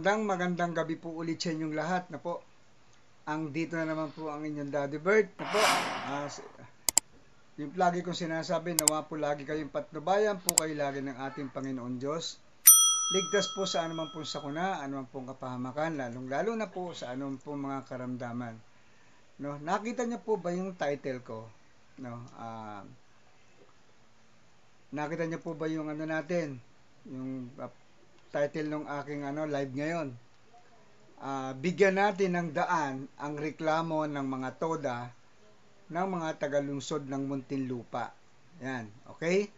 magandang gabi po ulit sa inyong lahat na po. Dito na naman po ang inyong Daddy Bird na po. Yung lagi kong sinasabi, nawa po lagi kayong patnubayan po kayo lagi ng ating Panginoon Diyos. Ligtas po sa anuman pong sakuna, anuman pong kapahamakan, lalong-lalo na po sa anuman pong mga karamdaman. No, nakita niyo po ba yung title ko? No, nakita niyo po ba yung ano natin? Yung title ng aking live ngayon. Bigyan natin ng daan ang reklamo ng mga toda ng mga tagalungsod ng Muntinlupa. Yan, okay?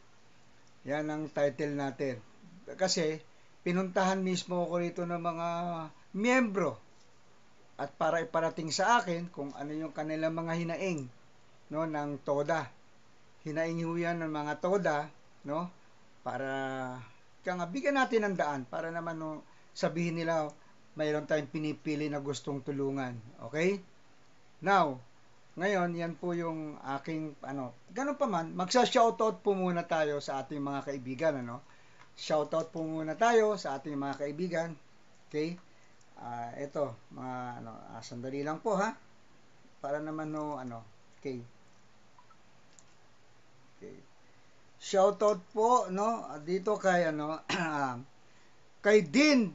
Yan ang title natin. Kasi pinuntahan mismo ako rito ng mga miyembro at para iparating sa akin kung ano yung kanilang mga hinaing, no, ng toda. Hinaing ho yan ng mga toda, no, para bigyan natin ng daan para naman no, sabihin nila mayroon tayong pinipili na gustong tulungan. Okay? Now, ngayon, yan po yung aking, ganun pa man, magsa-shoutout po muna tayo sa ating mga kaibigan, Shoutout po muna tayo sa ating mga kaibigan. Okay? Ito, mga, sandali lang po, ha? Para naman, okay. Okay. Shoutout po, dito kay, kay Din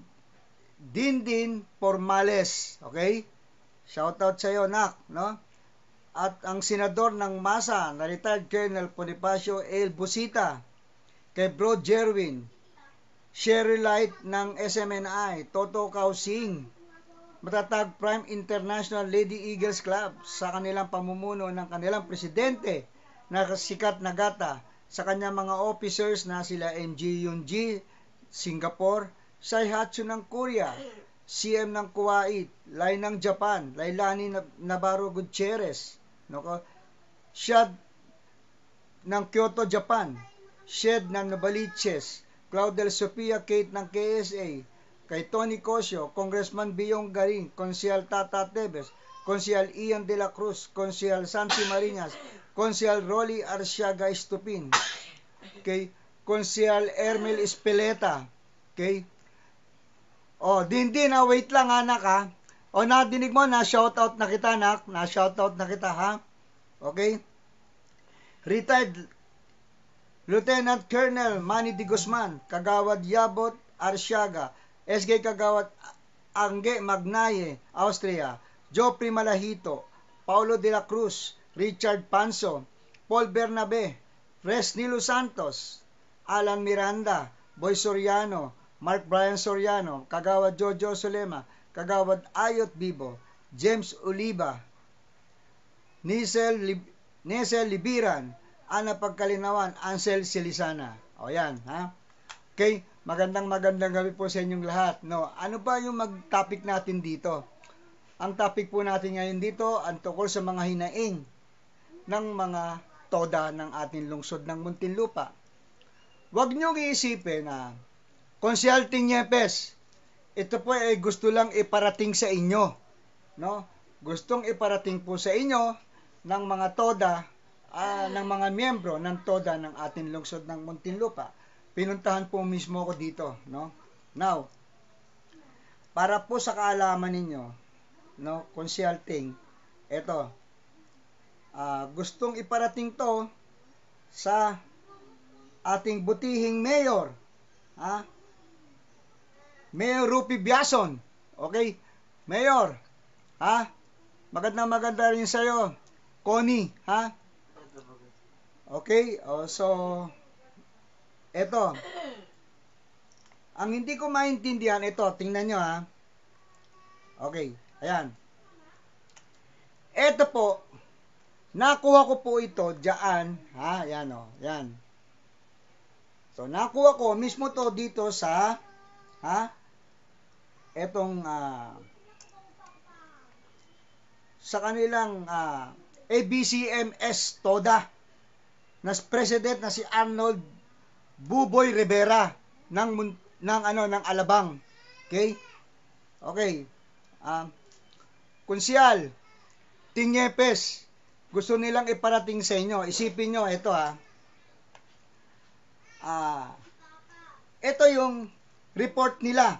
Formales, okay? Shoutout sa iyo, Nak, At ang senador ng Masa, na retired Colonel Bonifacio L. Busita, kay Bro Jerwin, Sherry Light ng SMNI, Toto Kausing, Matatag Prime International Lady Eagles Club, sa kanilang pamumuno ng kanilang presidente na sikat na gata, sa kanyang mga officers na sila MG Yunji, Singapore, Saihatsu ng Korea, CM ng Kuwait, Lai ng Japan, Lailani Navarro Gutierrez, Shad ng Kyoto, Japan, Shed ng Novaliches, Claudel Sofia Kate ng KSA, kay Tony Cosio, Congressman Biyong Garing, Konsyal Tata Tebes, Konsyal Ian de la Cruz, Konsyal Santi Marinas, Konsyal Rolly Arciaga Estupin, kay Konsyal Ermel Espeleta, kay Din, wait lang, anak, nadinig mo, na-shoutout na kita, anak. Na-shoutout na kita, ha? Okay? Retired Lieutenant Colonel Manny Di Guzman, Kagawad Yabot Arciaga, SK Kagawad Angge Magnaye, Austria, Joffrey Malahito, Paulo de la Cruz, Richard Panso, Paul Bernabe, Res Nilo Santos, Alan Miranda, Boy Soriano, Mark Brian Soriano, Kagawad Jojo Solema, Kagawad Ayot Bibo, James Oliva, Nisel Libiran, Ana Pagkalinawan, Ansel Silisana. O yan, ha? Okay, magandang gabi po sa inyong lahat. Ano ba yung mag-topic natin dito? Ang topic po natin ngayon dito, ang tungkol sa mga hinaing ng mga toda ng ating lungsod ng Muntinlupa. Huwag niyong iisipin na Konsyal Tiñepes, ito po ay gusto lang iparating sa inyo, Gustong iparating po sa inyo ng mga toda, ng mga miyembro ng toda ng ating lungsod ng Muntinlupa. Pinuntahan po mismo ako dito, Now, para po sa kaalaman ninyo, Konsyal Ting, ito, gustong iparating to sa ating butihing mayor, Mayor Rupi Biason. Okay? Mayor, maganda rin sa'yo. Connie, Okay? So, eto. Ang hindi ko maintindihan, ito, tingnan nyo, Okay, ayan. Eto po, nakuha ko po ito dyan, yan yan. So, nakuha ko mismo to dito sa, etong sa kanilang ABCMS Toda na president na si Arnold Buboy Rivera ng Alabang. Okay? Okay. Konsyal Tiñepes, gusto nilang iparating sa inyo. Isipin nyo, ito ito yung report nila.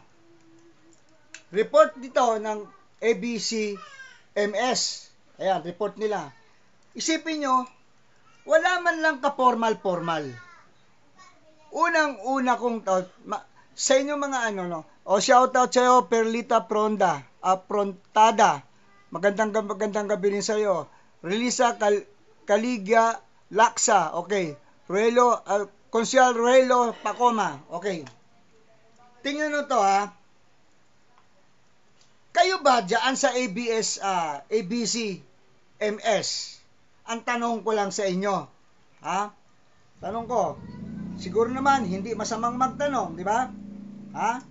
report dito ng ABCMS. Ayan, report nila. Isipin nyo, wala man lang ka-formal-formal. Unang-una kong sa inyo mga ano, no? O shoutout sa'yo, Perlita Frontada. Magandang gabi rin sa'yo. Relisa Caligya Laksa. Okay. Konsyal Ruelo Pacoma. Okay. Tingnan nyo to, ha. Kayo ba dyan sa ABC, MS? Ang tanong ko lang sa inyo. Ha? Tanong ko. Siguro naman, hindi masamang magtanong, di ba? Ha?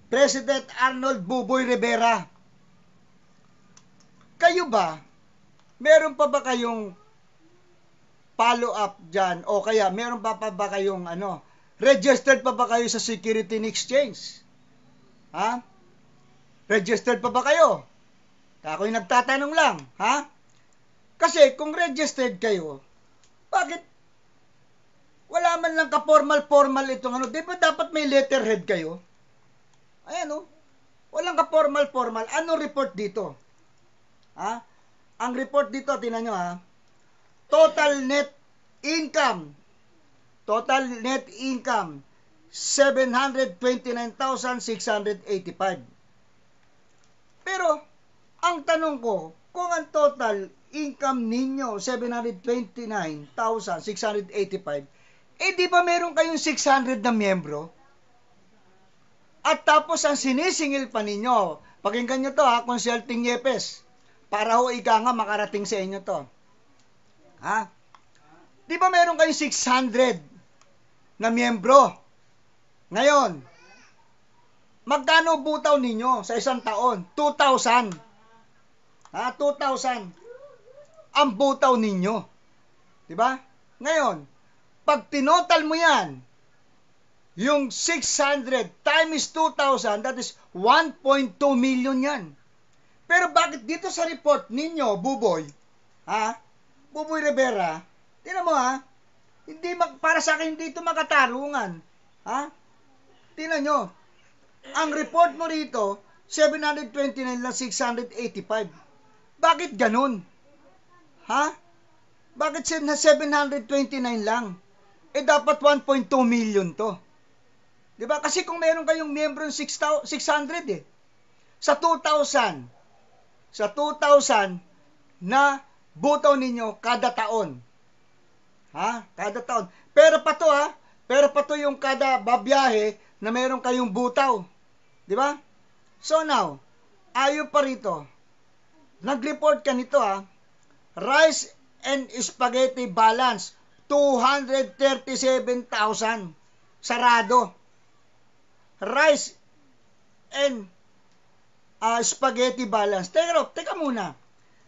President Arnold Buboy Rivera. Kayo ba? Meron pa ba kayong follow-up dyan? O kaya, meron pa ba kayong registered pa ba kayo sa Security and Exchange? Ha? Registered pa ba kayo? Ako'y nagtatanong lang, ha? Kasi kung registered kayo, bakit wala man lang ka-formal-formal itong di ba dapat may letterhead kayo? Ayan walang ka-formal-formal. Anong report dito? Ha? Ang report dito, tingnan nyo ha. Total net income, 729,685. Pero, ang tanong ko, kung ang total income ninyo, 729,685, di ba meron kayong 600 na miyembro? At tapos ang sinisingil pa ninyo, pakinggan nyo to ha, Consulting Yepes, para ho ika nga makarating sa inyo to. Ha? Di ba meron kayong 600 na miyembro? Ngayon, magkano butaw ninyo sa isang taon? 2,000. Ha? 2,000 ang butaw ninyo. Diba? Ngayon, pag tinotal mo yan, yung 600 times 2,000, that is 1.2 million yan. Pero bakit dito sa report ninyo, Buboy, ha? Buboy Rivera, tingnan mo ha, para sa akin hindi ito makatarungan. Ha? Tingnan nyo, ang report mo rito, 729 lang 685. Bakit ganun? Ha? Bakit 729 lang? Dapat 1.2 million to. Diba? Kasi kung meron kayong miyembro ng 600 Sa 2,000 na butaw ninyo kada taon. Ha? Kada taon. Pero pa to yung kada babiyahe na meron kayong butaw. Di ba? So now, ayaw pa rito. Nag-report ka nito ha. Rice and spaghetti balance, 237,000. Sarado. Rice and spaghetti balance. Teka muna.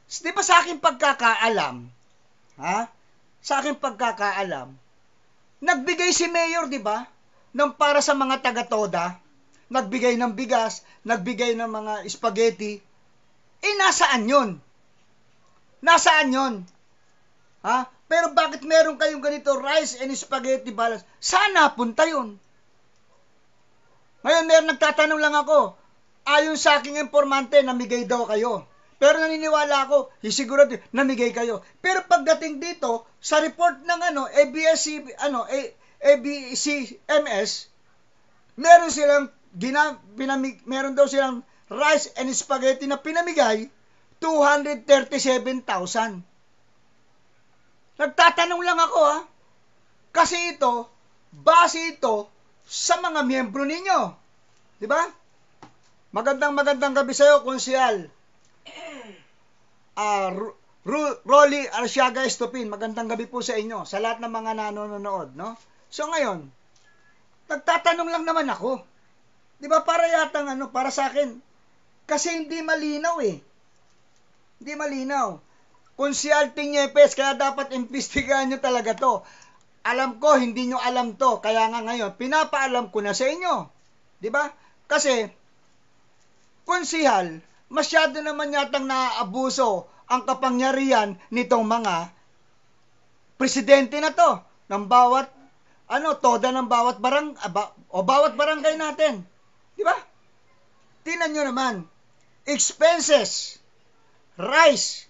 Di ba sa aking pagkakaalam, ha? Sa aking pagkakaalam, nagbigay si Mayor, di ba? Nang para sa mga taga-toda, nagbigay ng bigas, nagbigay ng mga spaghetti. Nasaan yun? Nasaan yun? Ha? Pero bakit meron kayong ganito, rice and spaghetti balance? Saan napunta yun? Ngayon, meron nagtatanong lang ako, ayon sa aking informante, namigay daw kayo. Pero naniniwala ako, sigurado, namigay kayo. Pero pagdating dito, sa report ng ABCMS, meron daw silang rice and spaghetti na pinamigay, 237,000. Nagtatanong lang ako ha. Kasi base ito sa mga miyembro ninyo. Di ba? Magandang gabi sa iyo, Konsyal. Rolly Arsiaga Estopin, magandang gabi po sa inyo, sa lahat ng mga nanonood, no? So ngayon, nagtatanong lang naman ako. 'Di ba para sa akin kasi hindi malinaw Hindi malinaw. Consulting Yepes, kaya dapat imbestigahan nyo talaga to. Alam ko, hindi nyo alam to, kaya nga ngayon, pinapaalam ko na sa inyo. 'Di ba? Kasi, konsihal, masyado naman yatang naaabuso ang kapangyarihan nitong mga presidente na to ng bawat toda ng bawat bawat barangay natin. Di ba? Tingnan nyo naman, expenses, rice,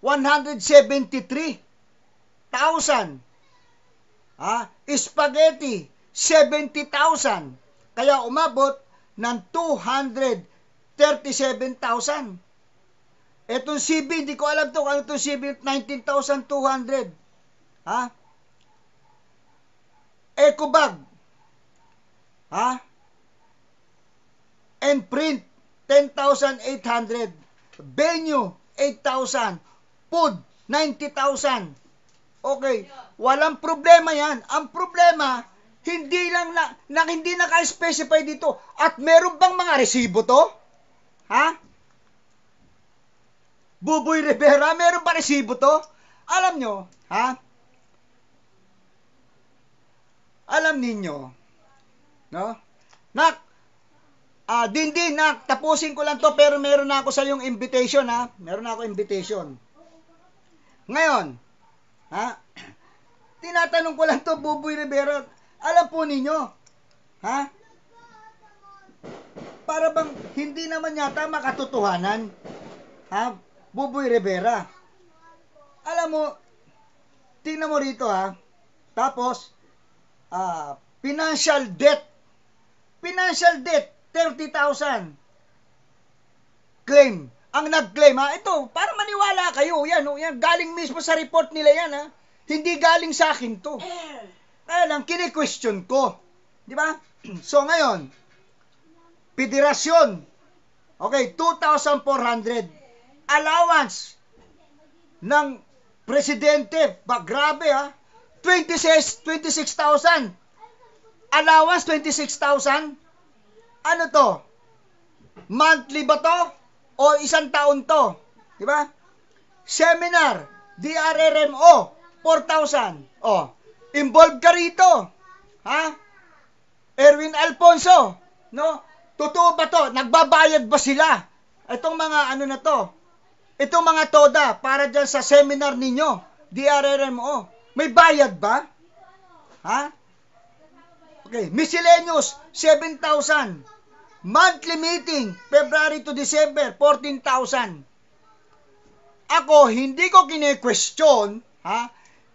173,000. Spaghetti, 70,000. Kaya umabot ng 237,000. Etong CB, hindi ko alam to, ano itong CB, 19,200. Eco bag, and print, 10,800. Venue, 8,000. Food, 90,000. Okay, walang problema yan. Ang problema, hindi lang hindi naka-specify dito. At meron bang mga resibo to? Buboy Rivera, meron ba resibo to? Alam nyo, alam ninyo, no? Nak, Dindin, nak, tapusin ko lang to, pero meron na ako sa yung invitation, Meron na ako invitation. Ngayon, tinatanong ko lang to, Buboy Rivera, alam po ninyo, para bang hindi naman yata makatotohanan, Buboy Rivera. Alam mo, tingnan mo rito, Tapos, financial debt, 30,000. Claim. Ang nag-claim, ito, para maniwala kayo, yan, galing mismo sa report nila yan, Hindi galing sa akin to. Kaya lang, kine-question ko. Di ba? So, ngayon, federasyon, okay, 2,400. Allowance ng presidente, grabe, 26,000. Allowance, 26,000. Ano to? Monthly ba to? O isang taon to? Di ba? Seminar, DRRMO, 4,000. Involved ka rito. Erwin Alfonso, no? Totoo ba to? Nagbabayad ba sila? Itong mga ano na to? Itong mga TODA para dyan sa seminar ninyo, DRRMO, may bayad ba? Okay, miscellaneous, 7,000. Monthly meeting, February to December, 14,000. Ako, hindi ko kine-question,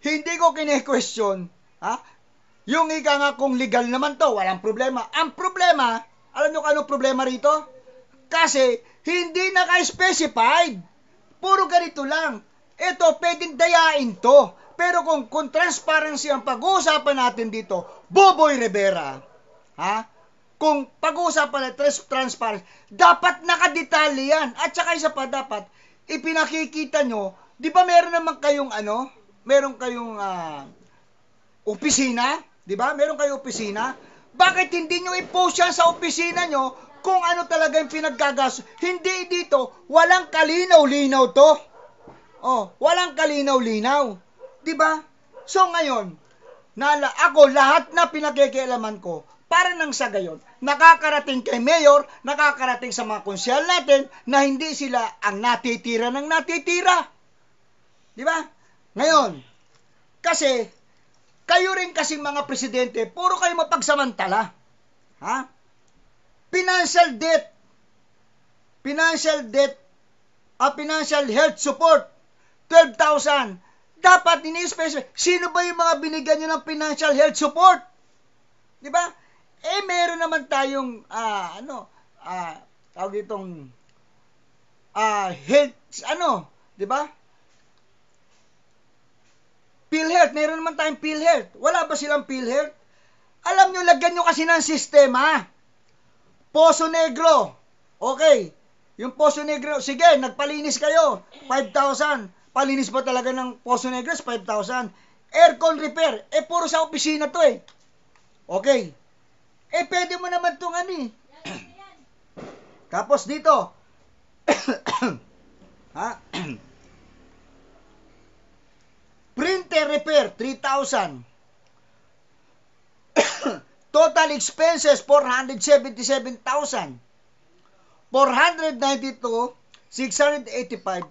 Hindi ko kine-question, Yung ika nga kung legal naman to, walang problema. Ang problema, alam nyo kung anong problema rito? Kasi, hindi naka-specified. Puro ganito lang. Ito, pwedeng dayain to. Pero kung transparency ang pag-uusapan natin dito, Buboy Rivera, kung pag-uusapan natin transparency, dapat nakadetalye yan. At saka isa pa dapat, ipinakikita nyo, di ba meron naman kayong meron kayong opisina, di ba? Meron kayong opisina. Bakit hindi nyo i-post yan sa opisina nyo kung ano talaga yung pinaggagas? Hindi dito, walang kalinaw-linaw to. Walang kalinaw-linaw. Di ba? So ngayon, ako lahat na pinakikialaman ko, para nang sa gayon, nakakarating kay Mayor, nakakarating sa mga konsyal natin, na hindi sila ang natitira ng natitira. Di ba? Ngayon, kasi, kayo rin kasing mga presidente, puro kayo mapagsamantala. Financial debt, financial health support, 12,000. Dapat ini-specify, sino ba yung mga binigyan nyo ng financial health support? Di ba? Meron naman tayong, tawag itong, health, di ba? PhilHealth, meron naman tayong PhilHealth. Wala ba silang PhilHealth? Alam nyo, lagyan nyo kasi ng sistema. Poso Negro. Okay. Yung Poso Negro, sige, nagpalinis kayo. 5,000. Palinis ba talaga ng Poso Negro? 5,000. Aircon repair. Puro sa opisina to Okay. Pwede mo naman itong Tapos dito. Printer repair, 3,000. Total expenses, 477,000. 492, 685,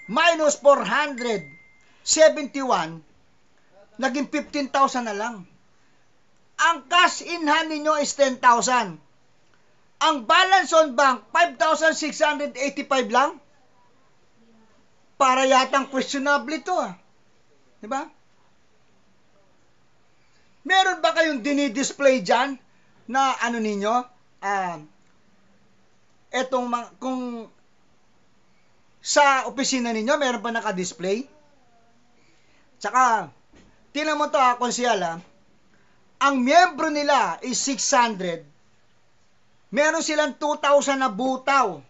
minus 471, naging 15,000 na lang. Ang cash in hand ninyo is 10,000. Ang balance on bank, 5,685 lang. Para yatang questionable ito ah. Diba? Meron ba kayong dinidisplay dyan na ano ninyo? Kung sa opisina ninyo, meron ba naka-display? Tsaka, tingnan mo to konsyal ang miyembro nila is 600. Meron silang 2,000 na butaw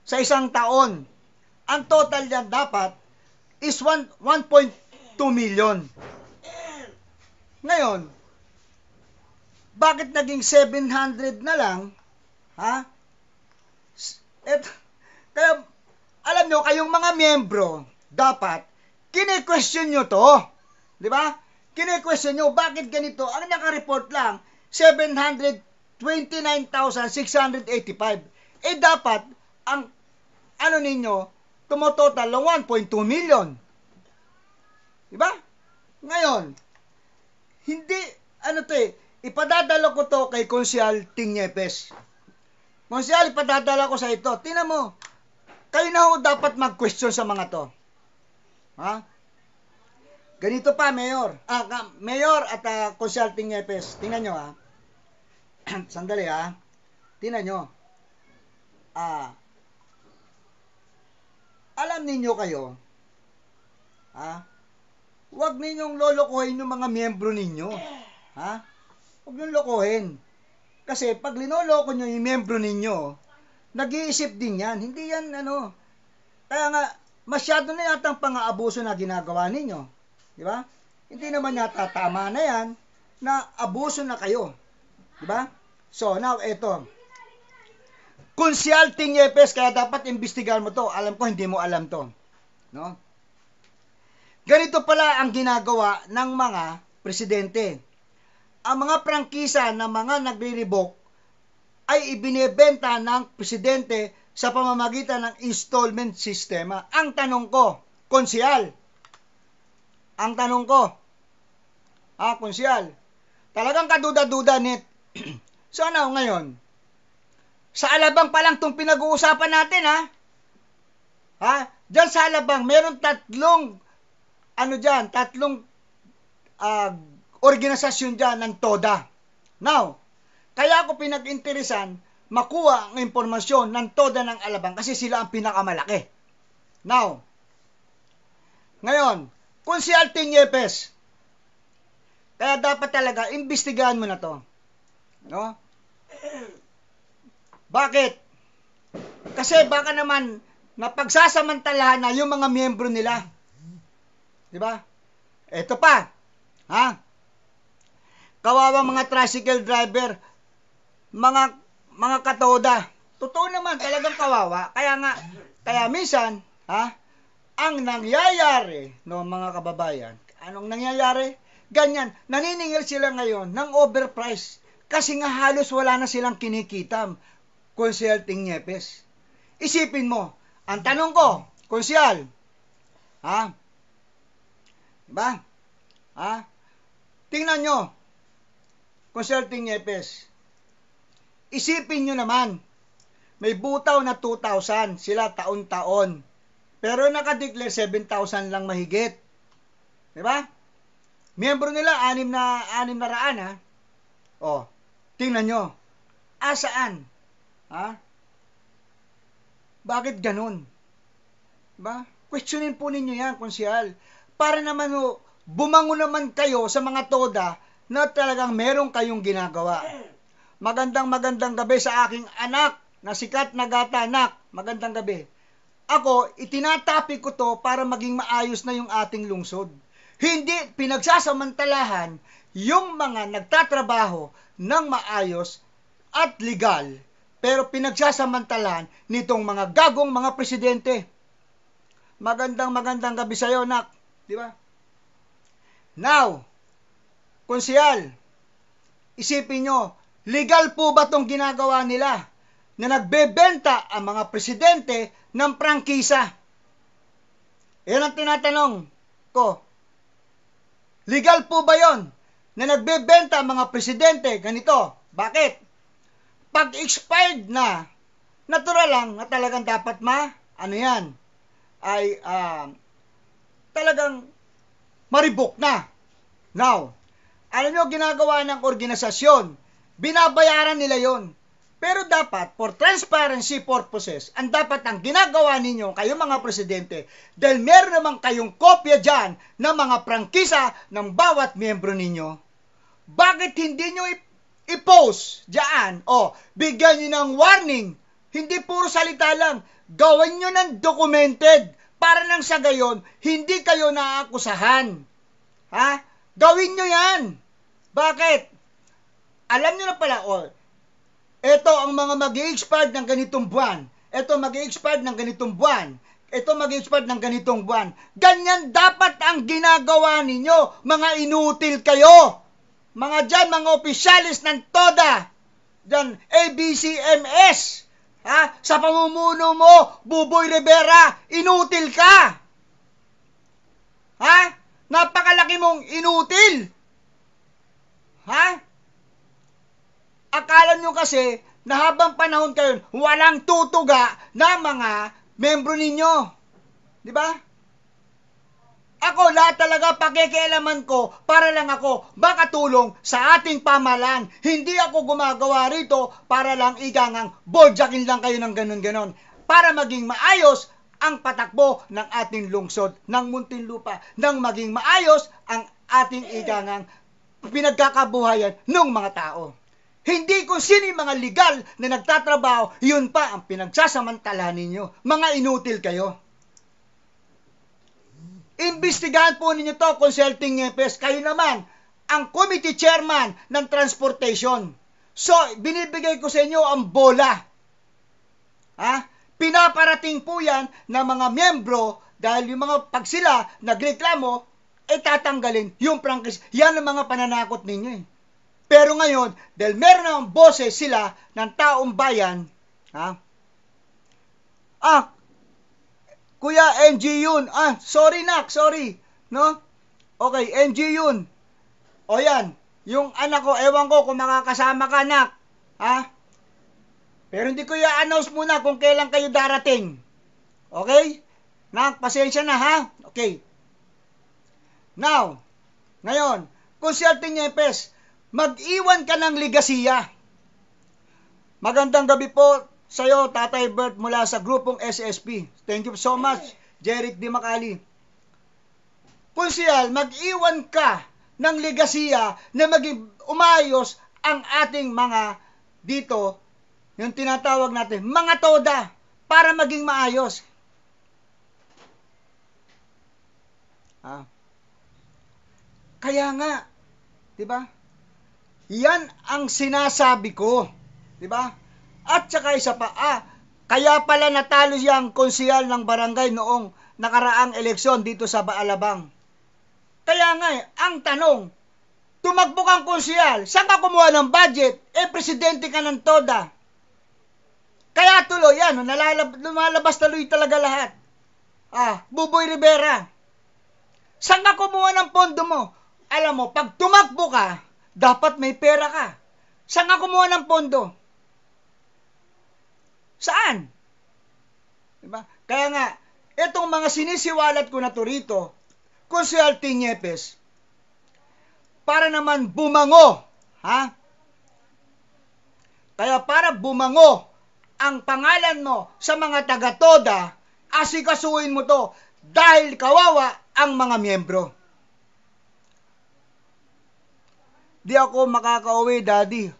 sa isang taon. Ang total yan dapat is 1.2 million. Ngayon, bakit naging 700 na lang? Ha? Kaya, alam nyo, kayong mga miyembro, dapat, kine-question nyo to. Di ba? Kine-question nyo, bakit ganito? Ang naka-report lang, 729,685. Dapat, ang ano ninyo, tumototal ng 1.2 million. Diba? Ngayon, hindi, ipadadala ko to kay Konsyal Tiñepes. Konsyal, ipadadala ko sa ito. Tingnan mo, kayo na ho dapat mag-question sa mga to. Ha? Ganito pa, Mayor. Mayor at Konsyal Tiñepes. Tingnan nyo, ha. Sandali, ha. Tingnan nyo. Alam ninyo kayo, huwag ninyong lolokohin yung mga miyembro ninyo. Huwag ninyong lokohin. Kasi pag linoloko nyo yung miyembro ninyo, nag-iisip din yan. Hindi yan, Kaya nga, masyado na yatang pang-aabuso na ginagawa ninyo. Di ba? Hindi naman yata tama na yan, na abuso na kayo. Di ba? So, now, eto. Konsyal Tiñepes, kaya dapat imbestigahan mo to. Alam ko, hindi mo alam to. No? Ganito pala ang ginagawa ng mga presidente. Ang mga prangkisa na mga nagre-revoke ay ibinebenta ng presidente sa pamamagitan ng installment sistema. Ang tanong ko, konsyal, konsyal, talagang kaduda-duda nit. So ano ngayon? Sa Alabang pa lang itong pinag-uusapan natin, Diyan sa Alabang, meron tatlong organisasyon dyan ng TODA. Now, kaya ako pinag-interesan makuha ang impormasyon ng TODA ng Alabang kasi sila ang pinakamalaki. Now, ngayon, Konsyal Tiñepes, kaya dapat talaga, imbestigahan mo na to. No? Bakit? Kasi baka naman napagsasamantalahan na yung mga miyembro nila. Di ba? Ito pa. Kawawang mga tricycle driver, mga katoda. Totoo naman, talagang kawawa. Kaya minsan, ang nangyayari, mga kababayan, anong nangyayari? Ganyan, naniningil sila ngayon ng overprice kasi nga halos wala na silang kinikita. Konsyal Tiñepes. Isipin mo, ang tanong ko, konsyal, diba? Tingnan nyo, Konsyal Tiñepes, isipin nyo naman, may butaw na 2,000 sila taon-taon, pero nakadeclare 7,000 lang mahigit. Diba? Miyembro nila, 600. Tingnan nyo, asaan? Bakit ganun? Diba? Questionin po ninyo yan, konsyal. Para naman bumango naman kayo sa mga TODA na talagang meron kayong ginagawa. Magandang gabi sa aking anak na sikat na gata. Anak, magandang gabi. Ako, itinatapik ko to para maging maayos na yung ating lungsod. Hindi pinagsasamantalahan yung mga nagtatrabaho ng maayos at legal, pero pinagsasamantalahan nitong mga gagong mga presidente. Magandang gabi sa iyo, nak. Di ba? Now, konsyal, isipin nyo, legal po ba itong ginagawa nila na nagbebenta ang mga presidente ng prangkisa? Yan ang tinatanong ko. Legal po ba yon na nagbebenta ang mga presidente ganito? Bakit? pag expired na, natural lang na talagang dapat ano yan, ay talagang maribok na. Now, alam nyo, ginagawa ng organisasyon, binabayaran nila yon. Pero dapat, for transparency purposes, ang dapat ang ginagawa ninyo, kayo mga presidente, dahil meron naman kayong kopya dyan ng mga prangkisa ng bawat miyembro ninyo, bakit hindi nyo i-post dyan? O, bigyan nyo ng warning. Hindi puro salita lang. Gawin nyo ng documented para nang sa gayon, hindi kayo naaakusahan. Ha? Gawin nyo yan. Bakit? Alam nyo na pala, ito ang mga mag-i-expired ng ganitong buwan. Ito mag-i-expired ng ganitong buwan. Ito mag-i-expired ng ganitong buwan. Ganyan dapat ang ginagawa ninyo. Mga inutil kayo. Mga dyan, mga opisyalis ng TODA. Dyan, ABCMS. Ha? Sa pamumuno mo, Buboy Rivera, inutil ka. Ha? Napakalaki mong inutil. Ha? Akala nyo kasi na habang panahon kayo, walang tutuga na mga membro ninyo. Di ba? Ako, lahat talaga pakikialaman ko para lang ako makatulong sa ating pamahalaan. Hindi ako gumagawa rito para lang igangang bodyakin lang kayo ng ganon-ganon. Para maging maayos ang patakbo ng ating lungsod, ng Muntinlupa, nang maging maayos ang ating igangang pinagkakabuhayan ng mga tao. Hindi kung sino yung mga legal na nagtatrabaho, yun pa ang pinagsasamantalahan ninyo. Mga inutil kayo. Imbestigahan po ninyo to, Consulting Nyepes. Kayo naman, ang committee chairman ng transportation. So, binibigay ko sa inyo ang bola. Ha? Pinaparating po yan ng mga miyembro dahil yung mga pag sila nagreklamo, tatanggalin yung prangkis. Yan ang mga pananakot ninyo eh. Pero ngayon, dahil meron ng boses sila ng taong bayan, Kuya, NG yun. Sorry nak, sorry. No? Okay, NG yun. O yan, yung anak ko, ewan ko kung makakasama ka nak. Ha? Pero hindi ko i-announce muna kung kailan kayo darating. Okay? Nak, pasensya na ha? Okay. Now, ngayon, Consulting Nyepes, mag-iwan ka ng ligasiya. Magandang gabi po sa iyo, Tatay Bert, mula sa grupong SSP. Thank you so much, Jeric Di Macali. Konsyal, mag-iwan ka ng ligasiya na maging umayos ang ating mga dito, yung tinatawag natin, mga toda, para maging maayos. Kaya nga, di ba? Yan ang sinasabi ko. Diba? At saka isa pa, kaya pala natalo siyang konsehal ng barangay noong nakaraang eleksyon dito sa Baalabang. Kaya nga, ang tanong, tumakbo kang konsehal, saan ka kumuha ng budget? Presidente ka ng TODA. Kaya tuloy yan, lumalabas tuloy talaga lahat. Buboy Rivera. Saan ka kumuha ng pondo mo? Alam mo, pag tumakbo ka, dapat may pera ka. Saan ka kumuha ng pondo? Saan? Diba? Kaya nga, itong mga sinisiwalat ko na to rito, Consulting Nyepes, para naman bumango, Kaya para bumango ang pangalan mo sa mga taga-TODA, asikasuhin mo to dahil kawawa ang mga miyembro. Di ako makakauwi, Daddy.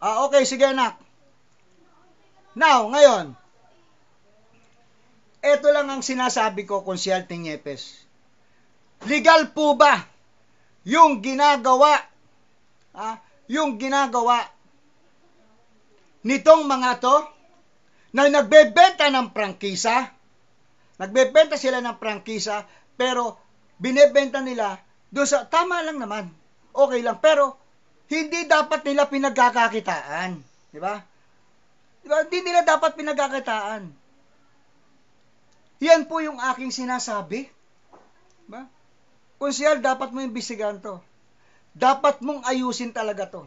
Okay, sige anak. Now, ngayon, ito lang ang sinasabi ko, Consulting Nyepes. Legal po ba yung ginagawa, nitong mga to na nagbebenta ng prangkisa? Nagbebenta sila ng prangkisa, pero binebenta nila doon sa, tama lang naman. Okay lang, pero hindi dapat nila pinagkakakitaan. Di ba? Hindi nila dapat pinagkakakitaan. Yan po yung aking sinasabi. Diba? Konsyal, dapat mo imbestigahan to. Dapat mong ayusin talaga to.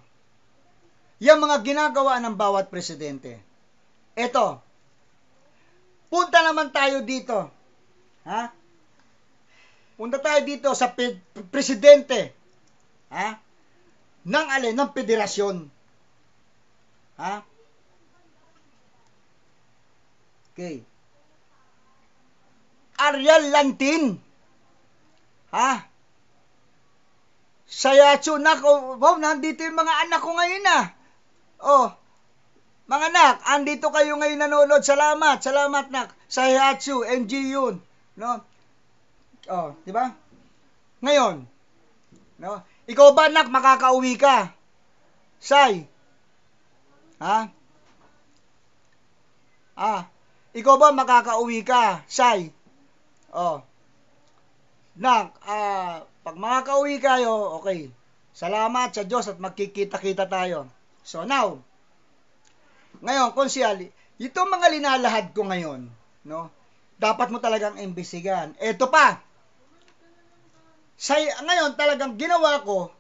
yung mga ginagawa ng bawat presidente. Eto, punta naman tayo dito. Ha? Punta tayo dito sa presidente. Ha? Ng federasyon. Ha? Okay. Ariel Lantin. Ha? Sayatsu, wow, nandito yung mga anak ko ngayon na. Oh, mga anak, andito kayo ngayon nanonood. Salamat, nak. Sayatsu, MG yun. No? Oh, di ba? Ngayon, no? Ikaw ba, nak, makakauwi ka? Say. Ha? Ikaw ba makakauwi ka? Say. Oh. Nak, pag makakauwi kayo, okay. Salamat sa Diyos at magkikita-kita tayo. So now, ngayon, konsyal, itong mga linalahad ko ngayon, no? Dapat mo talagang imbestigahan. Ito pa. Ngayon, talagang ginawa ko,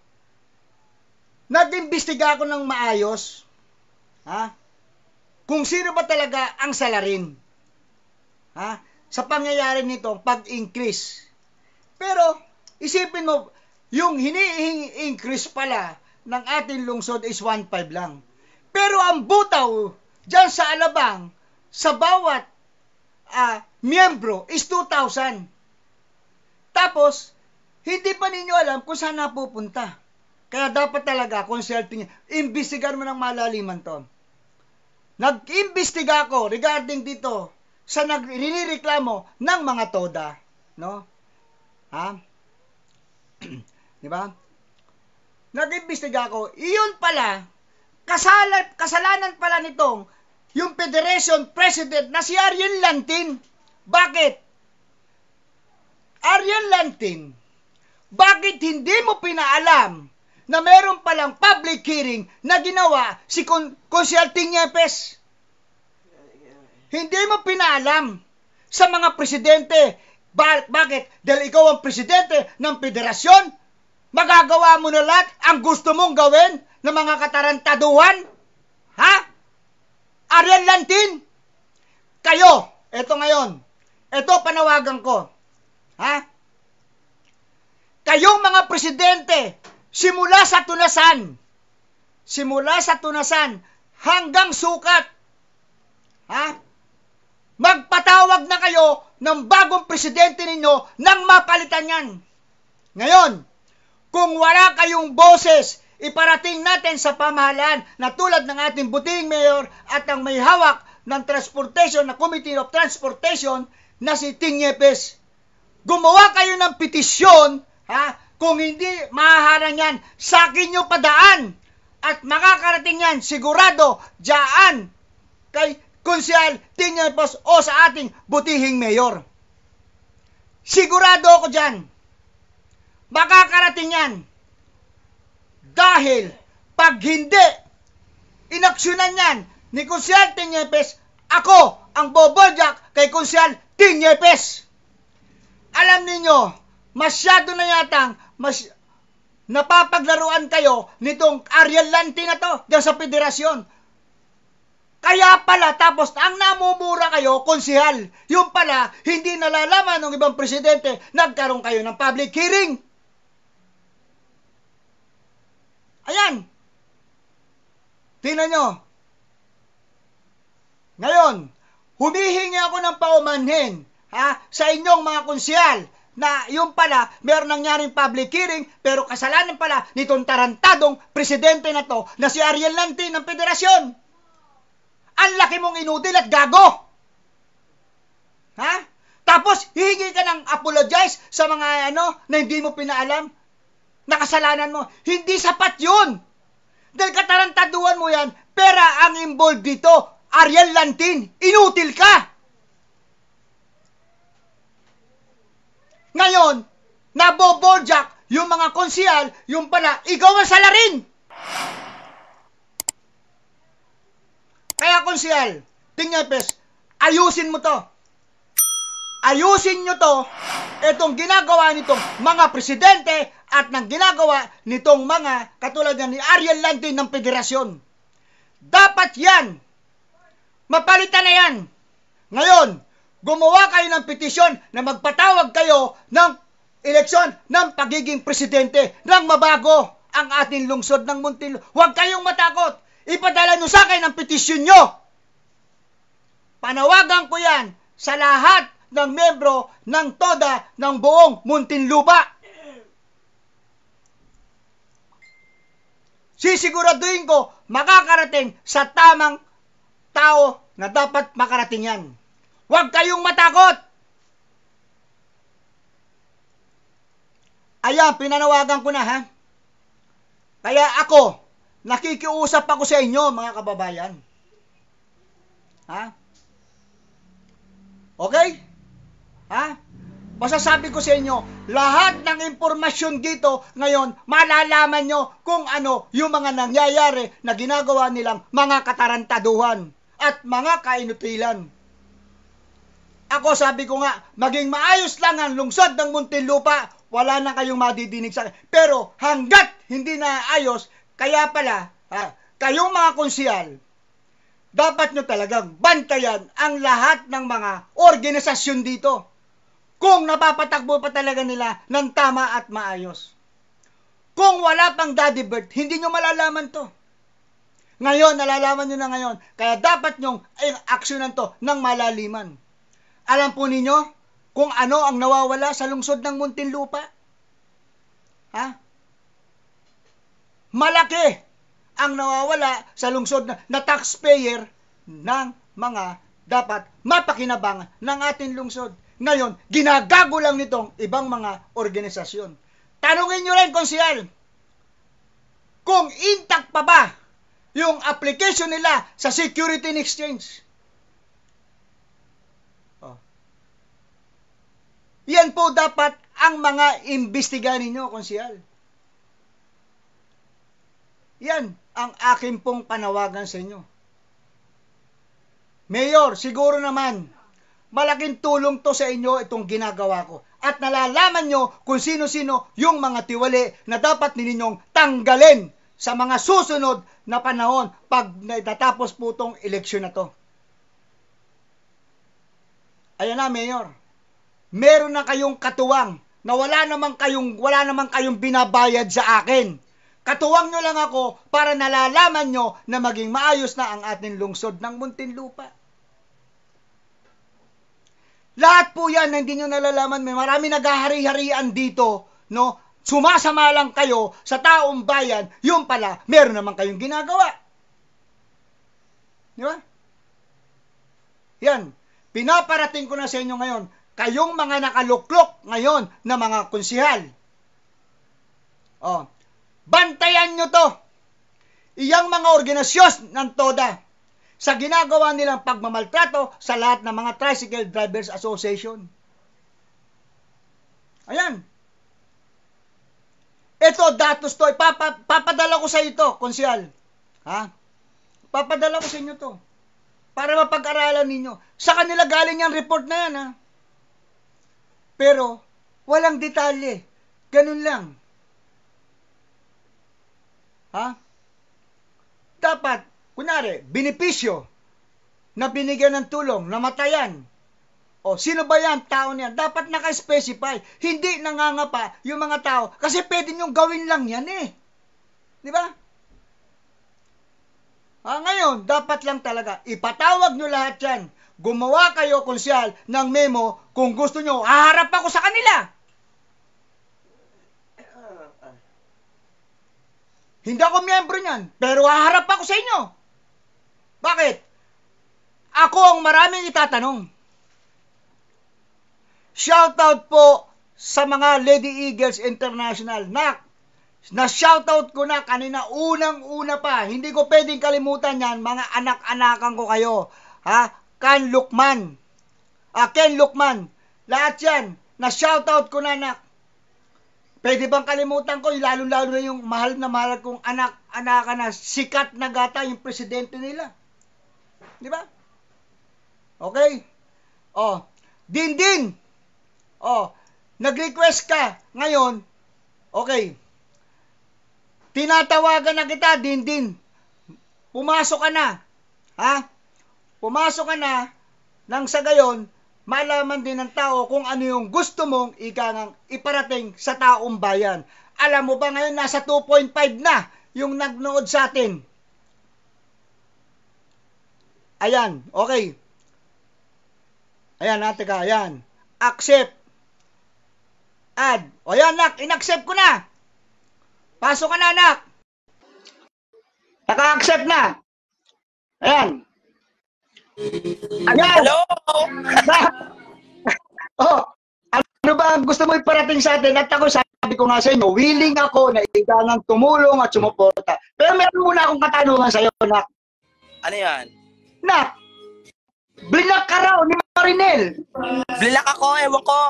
nag-imbestiga ako ng maayos. Ha? Kung sino ba talaga ang salarin. Ha? Sa pangyayari nito, pag-increase. Pero, isipin mo, yung hini-increase pala ng ating lungsod is 1.5 lang. Pero ang butaw, dyan sa Alabang, sa bawat miyembro is 2,000. Tapos, hindi pa ninyo alam kung saan napupunta. Kaya dapat talaga, consulting, imbestigahan mo ng malaliman to. Nag-imbestiga ako regarding dito sa nagrereklamo ng mga TODA. No? Ha? Di ba? Nag-imbestiga ako. Iyon pala, kasalanan pala nitong yung Federation President na si Ariel Lantin. Bakit? Ariel Lantin, bakit hindi mo pinaalam na meron palang public hearing na ginawa si Consulting Yepes? Hindi mo pinaalam sa mga presidente. Bakit? Dahil ikaw ang presidente ng federasyon, magagawa mo na lahat ang gusto mong gawin ng mga katarantaduhan? Ha? Ariel Lantin, kayo, eto ngayon, eto panawagan ko. Ha? Kayong mga presidente, simula sa tunasan hanggang sukat, ha? Magpatawag na kayo ng bagong presidente ninyo nang mapalitan yan. Ngayon, kung wala kayong boses, iparating natin sa pamahalaan na tulad ng ating butihing mayor at ang may hawak ng transportation na Committee of Transportation na si Ting Yepes. Gumawa kayo ng petisyon, ha? Kung hindi mahaharang yan, sa akin nyo padaan. At makakarating yan, sigurado, dyan, kay Konsyal Ting Yepes o sa ating butihing mayor. Sigurado ako dyan. Makakarating yan. Dahil, pag hindi, inaksyonan yan ni Konsyal Ting Yepes, ako ang bobodyak kay Konsyal Ting Yepes. Alam ninyo, masyado na yatang napapaglaruan kayo nitong Ariel Lantin na to dyan sa federasyon. Kaya pala, tapos ang namumura kayo, konsihal. Yung pala, hindi nalalaman ng ibang presidente, nagkaroon kayo ng public hearing. Ayan. Tingnan nyo. Ngayon, humihingi ako ng paumanhin sa inyong mga konsihal na yung pala, meron nangyaring public hearing, pero kasalanan pala nitong tarantadong presidente na to na si Ariel Lantin ng federasyon. Ang laki mong inudil at gago. Ha? Tapos, hihingi ka ng apologize sa mga na hindi mo pinaalam na kasalanan mo. Hindi sapat yun. Dahil katarantaduhan mo yan, pera ang involved dito. Ariel Lantin, inutil ka. Ngayon, nabobojak yung mga konsihal, yung pala, ikaw ang salarin. Kaya konsihal, Ting Yepes, ayusin mo to. Ayusin nyo to, itong ginagawa nitong mga presidente at ng ginagawa nitong mga katulad ni Ariel Lantin ng federasyon. Dapat yan. Mapalitan na yan. Ngayon, gumawa kayo ng petisyon na magpatawag kayo ng eleksyon ng pagiging presidente nang mabago ang ating lungsod ng Muntinlupa. Huwag kayong matakot. Ipadala nyo sa akin ang petisyon nyo. Panawagan ko yan sa lahat ng membro ng TODA ng buong Muntinlupa. Sisiguraduhin ko makakarating sa tamang tao na dapat makarating yan. Huwag kayong matakot. Ayan, pinanawagan ko na ha. Kaya ako, nakikiusap ako sa inyo mga kababayan. Ha? Okay? Ha? Masasabi ko sa inyo, lahat ng impormasyon dito ngayon, malalaman nyo kung ano yung mga nangyayari na ginagawa nilang mga katarantaduhan at mga kainutilan. Ako sabi ko nga, maging maayos lang ang lungsod ng Muntinlupa, wala na kayong madidinig sa akin. Pero hanggat hindi na ayos, kaya pala, kayong mga konsihal, dapat nyo talagang bantayan ang lahat ng mga organisasyon dito. Kung napapatakbo pa talaga nila ng tama at maayos. Kung wala pang Daddy Bird, hindi nyo malalaman to. Ngayon, nalalaman nyo na ngayon. Kaya dapat nyong aksyonan to ng malaliman. Alam po ninyo kung ano ang nawawala sa lungsod ng Muntinlupa? Ha? Malaki ang nawawala sa lungsod na taxpayer ng mga dapat mapakinabangan ng ating lungsod. Ngayon, ginagago lang nitong ibang mga organisasyon. Tanungin nyo rin, konsihal, kung intact pa ba yung application nila sa Security and Exchange. Yan po dapat ang mga imbestigahan ninyo, konsihal. Yan ang akin pong panawagan sa inyo. Mayor, siguro naman, malaking tulong to sa inyo itong ginagawa ko. At nalalaman nyo kung sino-sino yung mga tiwali na dapat ninyong tanggalin sa mga susunod na panahon pag natatapos po itong eleksyon na to. Ayan na, Mayor. Meron na kayong katuwang na wala namang kayong binabayad sa akin. Katuwang nyo lang ako para nalalaman nyo na maging maayos na ang ating lungsod ng Muntinlupa. Lahat po yan na hindi nyo nalalaman, may marami naghahari-harian dito, no? Sumasama lang kayo sa taong bayan, yung pala, meron naman kayong ginagawa. Di ba? Yan, pinaparating ko na sa inyo ngayon, kayong mga nakaluklok ngayon na mga konsihal. Bantayan nyo to. Iyang mga organisasyon ng TODA sa ginagawa nilang pagmamaltrato sa lahat ng mga Tricycle Drivers Association. Ayan. Ito, datos to. Papadala ko sa ito, konsihal. Ha? Papadala ko sa inyo to. Para mapag-aralan ninyo. Sa kanila galing yung report na yan, ha? Pero, walang detalye. Ganun lang. Ha? Dapat, kunwari, benepisyo na binigyan ng tulong, namatayan. O, sino ba yan? Tao niyan. Dapat naka-specify. Hindi nangangapa yung mga tao. Kasi pwede nyong gawin lang yan eh. Di ba? Ngayon, dapat lang talaga, ipatawag nyo lahat yan. Gumawa kayo, konsyal, ng memo kung gusto nyo. Haharap ako sa kanila. Hindi ako miyembro niyan, pero haharap ako sa inyo. Bakit? Ako ang maraming itatanong. Shoutout po sa mga Lady Eagles International. Na-shoutout ko na kanina, unang-una pa. Hindi ko pwedeng kalimutan yan, mga anak-anakan ko kayo. Ha? Ken Lukman. Lahat yan. Na-shoutout ko na, anak. Pwede bang kalimutan ko, lalo-lalo na yung mahal na mahal kong anak-anakan na sikat na gata, yung presidente nila. Di ba? Okay? Dindin. Nag-request ka ngayon. Okay. Tinatawagan na kita, Dindin. pumasok ka na. Ha? Pumasok ka na nang sa gayon, malaman din ng tao kung ano yung gusto mong iparating sa taong bayan. Alam mo ba ngayon nasa 2.5 na yung nagnood sa atin? Ayan, okay. Ayan, teka, ayan. Accept. Add. O yan, nak, in-accept ko na. Pasok ka na, nak. Naka-accept na. Ayan. Ayan. Hello! Oh, ano ba ang gusto mo iparating sa atin? At ako sabi ko nga sa inyo, willing ako na ikanang tumulong at sumuporta. Pero meron muna akong katanungan sa iyo, nak. Ano yan? Nak, blinak ka raw ni Marinel. Blilak ako, ewan ko.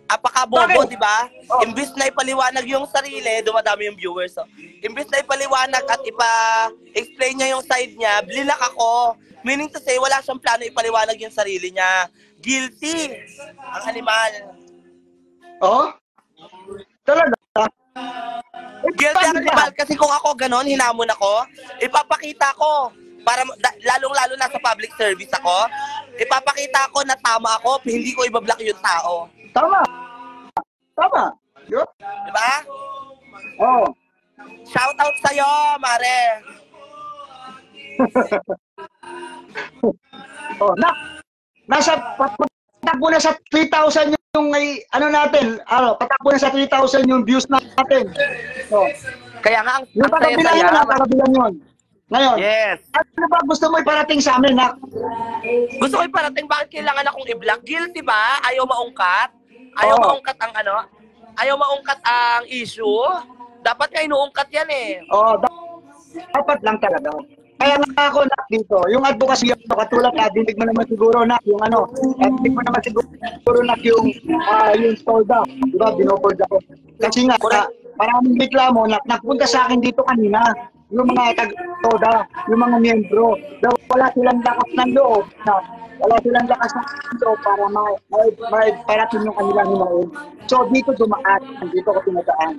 Apakabobo, Bakit? di ba? Oh. Imbis na ipaliwanag yung sarili, dumadami yung viewers. Oh. Imbis na ipaliwanag at ipa-explain niya yung side niya, blilak ako. Meaning to say, wala siyang plano ipaliwanag yung sarili niya. Guilty! Ang animal. Oh? Talaga? Guilty ang animal kasi kung ako ganon, hinamon ako, ipapakita ko. Para lalong-lalo na sa public service ako, ipapakita ko na tama ako, hindi ko ibablock yung tao. Tama. Tama. Yun. Di ba? Oh. Shout out sa'yo, Mare. Oh, nak. Patakbo na sa 3,000 yung ano natin, patakbo na sa 3,000 yung views natin. Oh. Kaya nga, ang Yung pagkabilang yun, pagkabilang yun. Ngayon, yes. Ano ba gusto mo iparating sa amin, nak? Gusto ko iparating, bakit kailangan akong i-block? Guilty ba? Ayaw maungkat? Ayaw maungkat ang ano? Ayaw maungkat ang issue? Dapat nga inuungkat yan eh. Oo, dapat lang talaga. Kaya nga ako, nak, dito, yung advocacy, katulad na, dinig mo naman siguro, nak, yung ano, dinig mo naman siguro, nak, yung solda, di ba, binoboard ako. Kasi nga, maraming reklamo, nak, nagpunta sa akin dito kanina, yung mga tag-toda, yung mga miyembro, wala silang lakas ng loob, wala silang lakas ng loob para parating yung kanilang hinain. So, dito dumaan, dito ko tinadaan.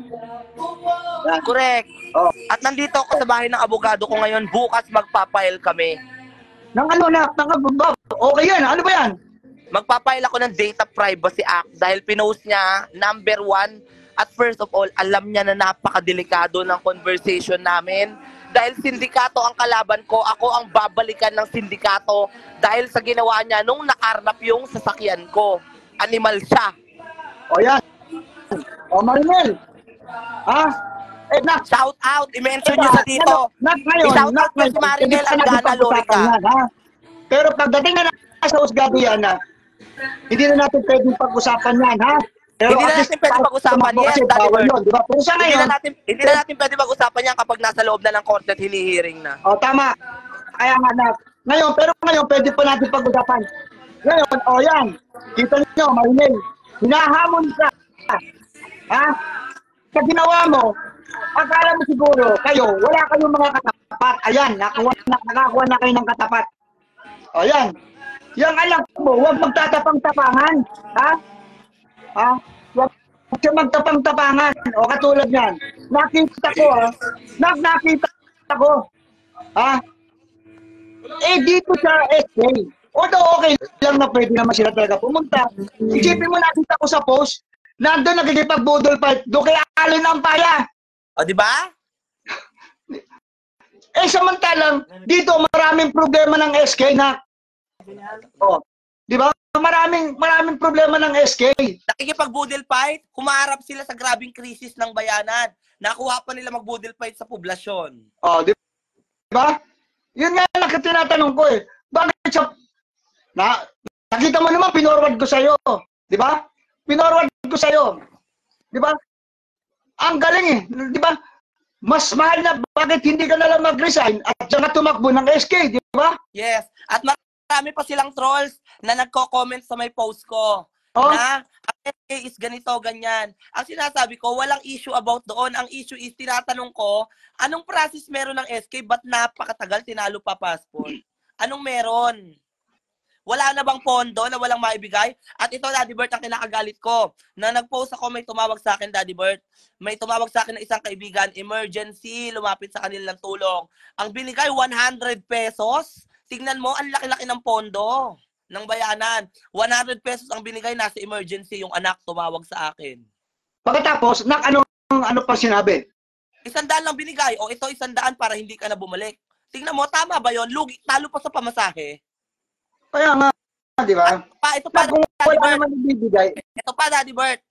Yan. Correct. Oh. At nandito ako sa bahay ng abogado ko ngayon, bukas magpapail kami. Nang ano na, okay yan, ano ba yan? Magpapail ako ng Data Privacy Act dahil pinost niya, number 1, at first of all, alam niya na napakadelikado ng conversation namin. Dahil sindikato ang kalaban ko, ako ang babalikan ng sindikato dahil sa ginawa niya nung nakarnap yung sasakyan ko. Animal siya. O yan. O Marinel. Ha? Nak. Shout out, i-mention nyo sa dito. Nak ngayon. I-shout out ko si Marinel ang Gana Lorica. Pero pagdating na sa husgado yan, hindi na natin pwedeng pag-usapan yan, ha? Pero hindi na natin pwede pag-usapan yan, diba? Pero sa ngayon, hindi na natin pwede pag-usapan yan kapag nasa loob na ng korte at hinihiring na. O, tama. Kaya nga na. Pero ngayon, pwede pa natin pag-usapan. Ngayon, yan. Kita niyo, Marinel, hinahamon ka. Ha? Sa ginawa mo, akala mo siguro, wala kayong mga katapat. Ayan, nakakuha na kayo ng katapat. O, yan. Yang alam mo, huwag magtatapang-tapangan. Ha? Ha? Huwag siya magtapang-tapangan. O katulad yan. Nakita ko, nakita ko. Ha? Dito sa SK. Although okay lang na pwede naman sila talaga pumunta. Isipin mo, nakita ko sa post, nandun nagkikipag-budol fight, doon kay Alin Ampaya. O, di ba? Samantalang, dito maraming problema ng SK na. O, di ba? Maraming problema ng SK. Nakikipag-budel fight, kumaharap sila sa grabing krisis ng bayanan. Nakuha pa nila mag-budel fight sa poblasyon. Oh, di ba? Yun nga lang tinatanong ko eh. Bakit siya nakita mo naman pinorward ko sa iyo, di ba? Pinorward ko sa iyo. Di ba? Ang galing eh, di ba? Mas mahal na bakit hindi ka na lang mag-resign at saka tumakbo ng SK, di ba? Yes. At marami pa silang trolls na nagko-comment sa may post ko. Oh? Na ang SK is ganito, ganyan. Ang sinasabi ko, walang issue about doon. Ang issue is, tinatanong ko, anong process meron ng SK? Ba't napakatagal tinalo pa passport? Anong meron? Wala na bang pondo na walang maibigay? At ito, Daddy Bert, ang kinakagalit ko. Na nag-post ako, may tumawag sa akin, Daddy Bert. May tumawag sa akin ng isang kaibigan, emergency, lumapit sa kanila ng tulong. Ang binigay, 100 pesos. Tignan mo, ang laki-laki ng pondo ng bayanan. 100 pesos ang binigay, nasa emergency, yung anak tumawag sa akin. Pagkatapos, ano pa sinabi? 100 lang binigay. O ito 100 para hindi ka na bumalik. Tingnan mo, tama ba yon? Lugi, talo pa sa pamasahe. Kaya nga, di ba? Ito pa, kung Daddy wala Bert. naman ibibigay. Ito pa, Daddy Bert.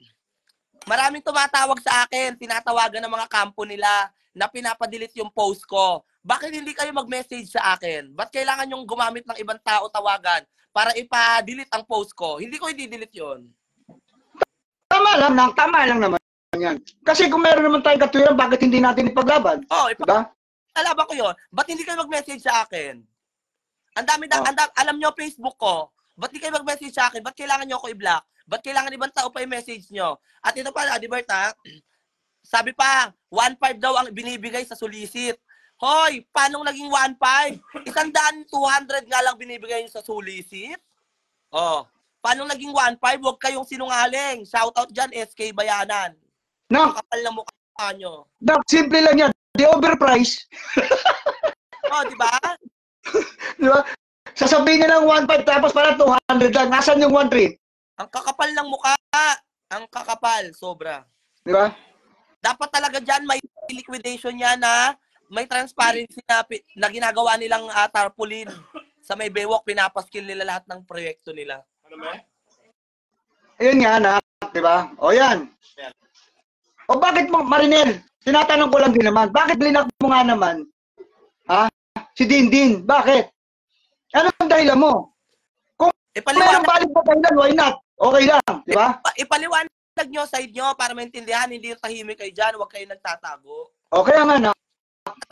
Maraming tumatawag sa akin, tinatawagan ng mga kampo nila na pinapadilit yung post ko. Bakit hindi kayo mag-message sa akin? Ba't kailangan yung gumamit ng ibang tao tawagan para ipa-delete ang post ko? Hindi ko i-delete yon. Tama lang naman yan. Kasi kung meron naman tayong katwiran, bakit hindi natin ipaglaban? Oh, diba? Alaban ko yun. Ba't hindi kayo mag-message sa akin? Alam nyo Facebook ko. Ba't hindi kayo mag-message sa akin? Ba't kailangan nyo ako i-block? Ba't kailangan ibang tao pa i-message nyo? At ito pa, Daddy Bert, ha? Sabi pa, 1.5 daw ang binibigay sa solicit. Hoy, paano naging 1.5? 100, 200 nga lang binibigay nyo sa solicit? Oh, paano naging 1.5? Huwag kayong sinungaling. Shoutout dyan, SK Bayanan. Nak, Kapal na mukha nyo. Nak, simple lang yan. The overprice. Oh, di ba? Di ba? Sasabihin nilang 1.5 tapos para 200 lang. Nasaan yung 1.3? Ang kakapal ng mukha. Ang kakapal, sobra. Di ba? Dapat talaga dyan may liquidation yan na may transparency na ginagawa nilang tarpaulin sa may bewok, pinapaskil nila lahat ng proyekto nila. Ano ba? Ayun nga, Nak. Di ba? O yan. O bakit mo, Marinel? Tinatanong ko lang din naman. Bakit linak mo nga naman? Ha? Si Dindin. Bakit? Ano ang dahilan mo? Kung mayroong valid na dahilan, why not? Okay lang, di ba? Ipaliwanag nyo, side nyo, para maintindihan, hindi yung tahimik kayo dyan, huwag kayo nagtatago. Okay nga na.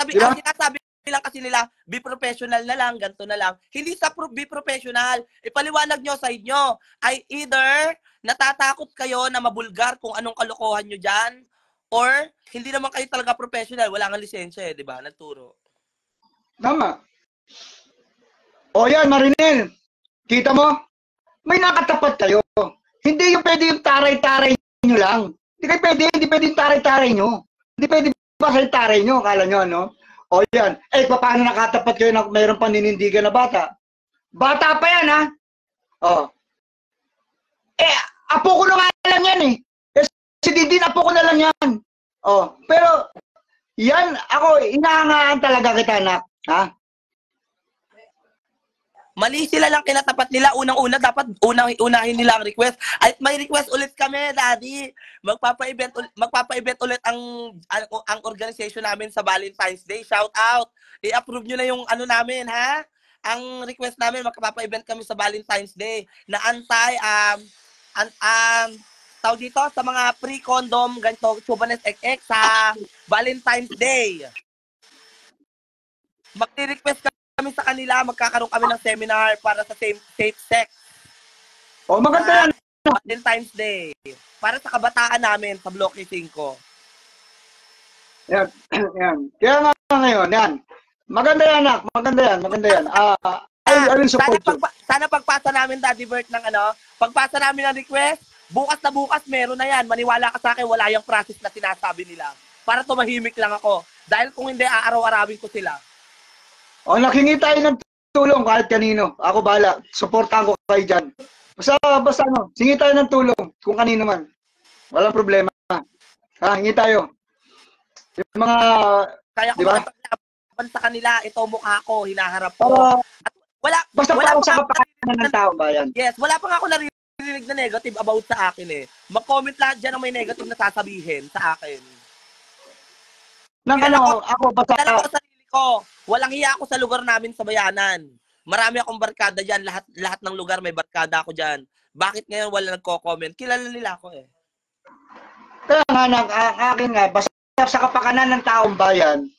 Diba? Ang sinasabi lang kasi nila, be professional na lang, ganito na lang. Hindi sa be professional. Ipaliwanag nyo, side nyo, ay either natatakot kayo na mabulgar kung anong kalokohan nyo dyan, or hindi naman kayo talaga professional, wala nga lisensya di ba? Nagturo. Tama. O yan, Marinel. Kita mo? May nakatapat kayo. Hindi yung pwede yung taray-taray nyo lang. Hindi pwede yung taray-taray nyo. Hindi pwede basta yung taray nyo, akala nyo, no? O yan. Paano nakatapat kayo na mayroong paninindigan na bata? Bata pa yan, ha? O. Apo ko na nga lang yan, eh. Si Dindin, apo ko na lang yan. O. Pero, yan, ako, inahangaan talaga kita, anak. Ha? Mali sila lang kinatapat nila. Unang-una, dapat unahin nila ang request. At may request ulit kami, Daddy. Magpapa-event ulit ang organization namin sa Valentine's Day. Shout out. I-approve nyo na yung ano namin, ha? Ang request namin, magpapa-event kami sa Valentine's Day na tawag dito sa mga pre-condom, ganito, Chubanes XX sa Valentine's Day. Magti-request kami sa kanila, magkakaroon kami ng seminar para sa safe sex. O, maganda yan. Valentine's Day. Para sa kabataan namin sa Bloque 5. Yan. Yan. Kaya nga ngayon, yan. Maganda yan, anak. Maganda yan. I will support you. Sana pagpasa namin, Daddy Bert, ng pagpasa namin ng request, bukas na bukas, meron na yan. Maniwala ka sa akin, wala yung process na sinasabi nila. Para tumahimik lang ako. Dahil kung hindi, aaraw-arawin ko sila. O, nakingi tayo ng tulong kahit kanino. Ako bahala. Supportahan ko kayo dyan. Basta singi tayo ng tulong kung kanino man. Walang problema. Hingi tayo. Yung mga, kaya diba? Kung sa kanila, ito mukha ko, hinaharap ko. At basta para sa kapakanan ng tao bayan. Yes, wala pa nga ako naririnig na negative about sa akin eh. Mag-comment lahat dyan ng may negative na sasabihin sa akin. Ako basta ko sa sarili ko. Walang hiya ako sa lugar namin sa Bayanan. Marami akong barkada dyan. Lahat ng lugar may barkada ako dyan. Bakit ngayon wala nagko-comment? Kilala nila ako eh. Kaya nga, akin nga, basta sa kapakanan ng taong bayan,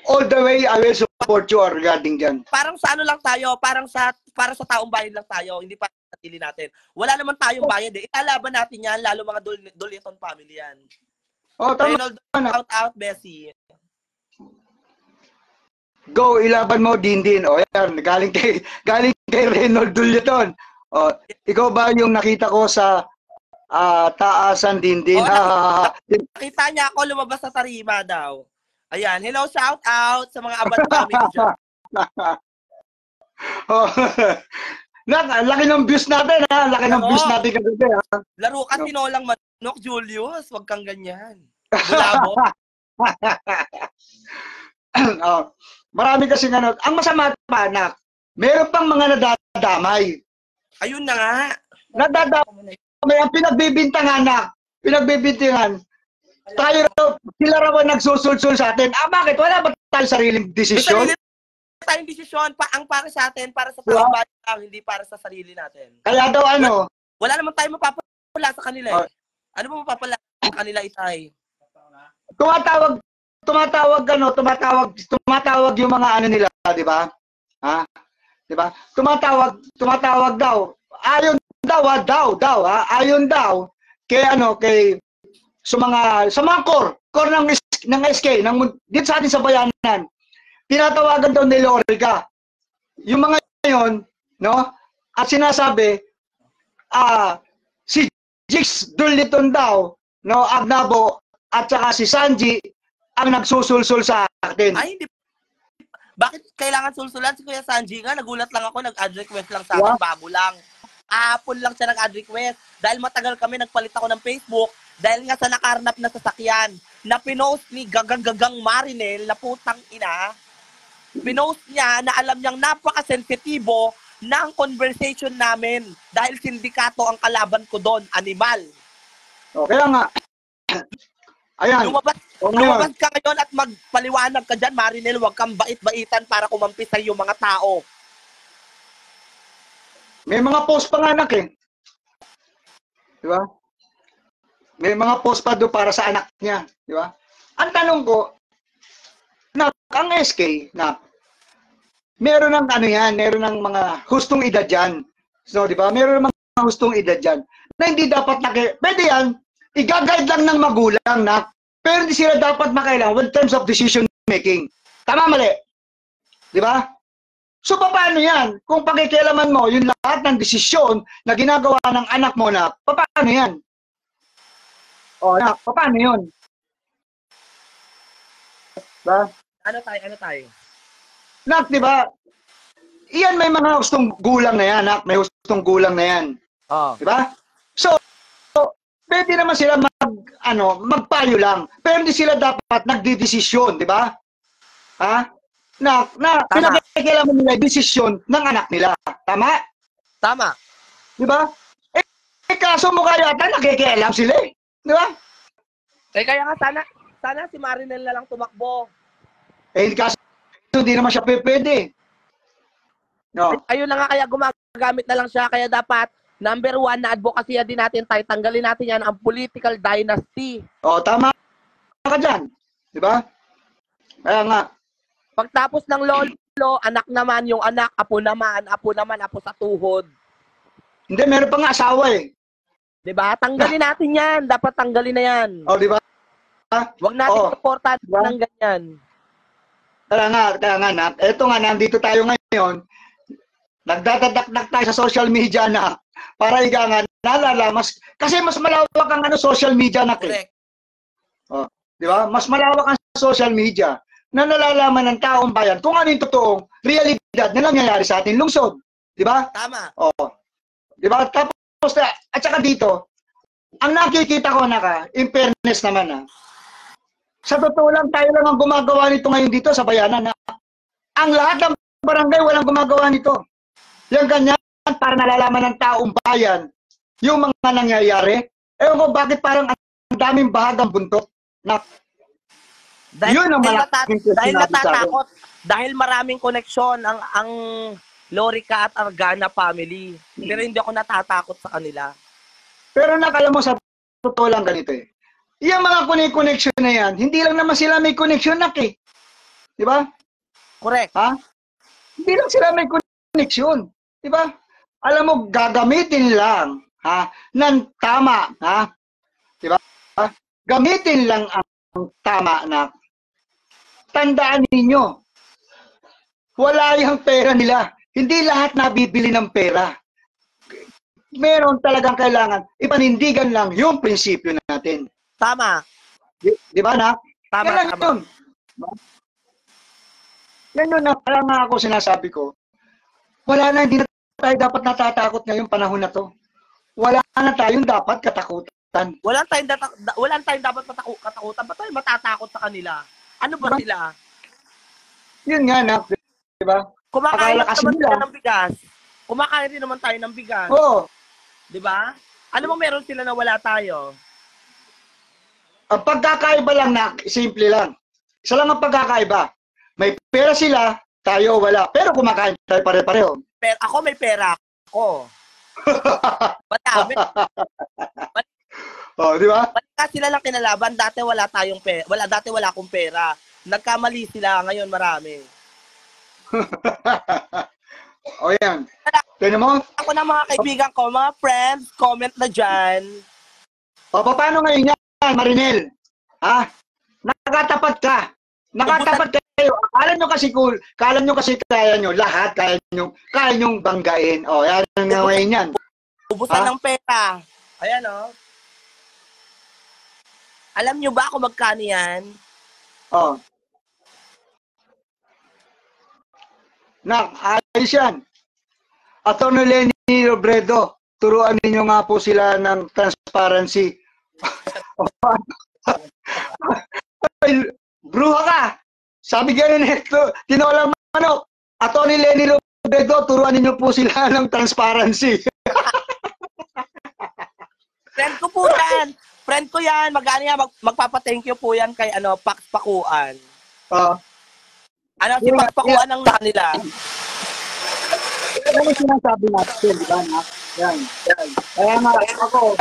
all the way I will support you regarding dyan. Parang sa ano lang tayo, para sa taong bayan lang tayo, hindi para sa sarili natin. Wala naman tayong bayad eh. Italaban natin yan, lalo mga Doliton family yan. Oh, tama. Shout out, Bessie. Go, ilaban mo, Dindin. O yan, galing kay Reynold Dulyaton. O, ikaw ba yung nakita ko sa taasan, Dindin? Oo, Ha. nakita niya ako lumabas sa tarima daw. Ayan, hello, shout out sa mga Abad family dyan. Oh, laki ng views natin, ha? Laki ng views natin kagabi, ha? Laro ka tinolang manok, Julius. Huwag kang ganyan. Bulabo. Oh, marami kasi ano. Ang masama pa, anak, meron pang mga nadadamay. Ayun na nga. Nadadamay. Ang pinagbibintangan, anak. Pinagbibintangan. Sila raw ang nagsusulsul sa atin. Bakit? Wala ba tayong sariling desisyon? May sarili tayong desisyon. Ang para sa atin, para sa taong bayan lang, hindi para sa sarili natin. Kaya daw ano? Wala naman tayong mapapala sa kanila. Ano ba mapapala sa kanila, Itay? Tumatawag yung mga ano nila, di ba? Ha? Di ba? Tumatawag daw. Ayon daw, ha? Ayon daw kay sa mga core ng SK dito sa atin sa bayanan. Tinatawagan daw ni Lorica. Yung mga yon, no? At sinasabi si Jix Dulliton daw, no, Agnabo at saka si Sanji ang nagsusulsul sa atin. Ay, hindi. Bakit kailangan sulsulan si Kuya Sanji nga? Nagulat lang ako, nag-add request lang sa akin, bago lang. Apple lang siya nag-add request. Dahil matagal kami, nagpalit ako ng Facebook, dahil nga sa nakarnap na sasakyan, na pinost ni Gagang Marinel, na putang ina, pinost niya na alam niyang napaka-sensitibo ng conversation namin, dahil sindikato ang kalaban ko doon, animal. O, kaya nga, ayan. Lumabas ka ngayon at magpaliwanag ka dyan, Marinel, huwag kang bait-baitan para kumampi sa yung mga tao. May mga post pa nga, anak, eh. Di ba? May mga post pa doon para sa anak niya. Di ba? Ang tanong ko, ang SK, meron ng ano yan, meron ng mga hustong edad dyan. So, di ba? Meron ng mga hustong edad dyan na hindi dapat pwede yan, i-guide lang ng magulang, pero hindi sila dapat makailangan in terms of decision making. Tama, mali? Di ba? So, paano yan? Kung pakikialaman mo yung lahat ng desisyon na ginagawa ng anak mo, paano yan? O, paano yun? Diba? Ano tayo? Di ba? Iyan, may mga gustong gulang na yan, may gustong gulang na yan. Di ba? So, pwede naman sila magpayo lang. Pero hindi sila dapat nagdidesisyon, di ba? Ha? Pinakikialaman nila yung desisyon ng anak nila. Tama? Tama. Di ba? Kaso mo kayo ata nakikialam sila, eh. Di ba? Kaya nga sana si Marinel na lang tumakbo. Kaso hindi naman siya pwede. No. Ayun na nga, kaya gumagamit na lang siya. Kaya dapat, number 1 na advocacy din natin tayo. Tanggalin natin yan ang political dynasty. Tama ka dyan. Di ba? Kaya nga. Pagtapos ng lolo, anak naman, yung anak, apo naman, apo sa tuhod. Hindi, meron pa nga asawa, eh. Di ba? Tanggalin natin yan. Dapat tanggalin na yan. Di ba? Huwag natin supportan ng ganyan. Kaya nga, eto nga, nandito tayo ngayon, nagdadadakdak tayo sa social media para nga nalalamas, kasi mas malawak ang social media Correct. Di ba? Mas malawak ang social media na nalalaman ng taong bayan kung ano yung totoong realidad na nangyayari sa ating lungsod. Di ba? Tama. Di ba? Tapos, at saka dito, ang nakikita ko in fairness naman sa totoo lang, tayo lang ang gumagawa nito ngayon dito sa bayanan. Ang lahat ng barangay walang gumagawa nito. Yung ganyan, para nalalaman ng taong bayan yung mga nangyayari. Ewan ko, bakit parang ang daming bahagang buntot dahil natatakot. Dahil maraming koneksyon ang Lorica at Argana family. Pero hindi ako natatakot sa kanila. Pero alam mo, sa totoo lang ganito, eh. Yung mga connection na yan, hindi lang naman sila may connection, eh. Di ba? Correct. Ha? Hindi lang sila may connection. Di ba? Alam mo, gagamitin lang ng tama. Di ba? Gamitin lang ang tama. Tandaan ninyo, wala yung pera nila. Hindi lahat nabibili ng pera. Meron talagang kailangan ipanindigan lang yung prinsipyo natin. Tama. Di ba, Nak? Tama, Yan lang tama. yun. Yan yun na, kaya nga ako sinasabi ko, wala na, hindi na tayo dapat natatakot ngayong panahon na to. Wala na tayong dapat katakutan. Wala tayong dapat katakutan. Ba't tayo matatakot sa kanila? Ano ba sila? Yun nga, Nak. Di ba? Kumakain Akala kasi naman nila. sila ng bigas. Kumakain din naman tayo ng bigas. Oo. Di ba? Ano bang meron sila na wala tayo? Ang pagkakaiba lang, Nak, simple lang. Isa lang ang pagkakaiba. May pera sila, tayo wala. Pero kumakain tayo pare-pareho. Pero ako may pera ako. Madami. Oh, di ba? Basta sila lang kinalaban. Dati wala tayong pera. Dati wala akong pera. Nagkamali sila. Ngayon marami. O yan. Tignan mo? Ako na mga kaibigan ko, mga friends, comment na dyan. O, paano ngayon yan, Marinel? Ha? Nakatapat ka. Nakatapat kayo. Akala nyo kasi cool. Akala nyo kasi kaya nyo. Lahat kaya nyo banggain. O, yan ang ngayon yan. Ubusan ng pera. Ayan o. Alam nyo ba kung magkano yan? O. Nak, ayos yan. Attorney Lenny Robredo, turuan ninyo nga po sila ng transparency. Bruha ka! Sabi gano'n ito, tinolang manok. Attorney Lenny Robredo, turuan ninyo po sila ng transparency. Friend ko po yan. Friend ko yan. Magpapa-thank you po yan kay Pax Pakuan. Si Pax Pakuan ang nila. Ano sinasabi natin, di ba, Nak? Yan. Kaya nga, ako,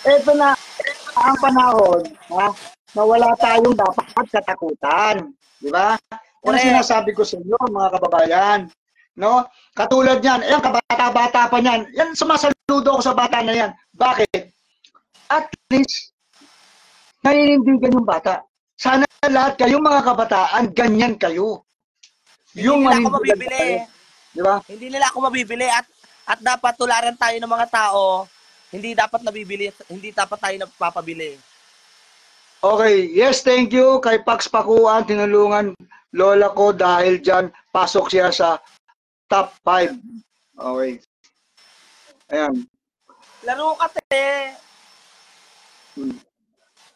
eto na ang panahon, na wala tayong dapat katakutan. Di ba? Ano sinasabi ko sa inyo, mga kababayan? No? Katulad yan, yan, kabata-bata pa yan. Yan, sumasaludo ako sa bata na yan. Bakit? At least, naninindigan yung bata. Sana lahat kayong mga kabataan, ganyan kayo. Yung hindi nila ako mabibili. Diba? Hindi nila ako mabibili at dapat tularan tayo ng mga tao. Hindi dapat nabibili, hindi dapat tayo napapabili. Okay, yes, thank you kay Pax Pakuan, tinulungan lola ko dahil dyan pasok siya sa top 5. Okay. Ayan. Laro ka, te.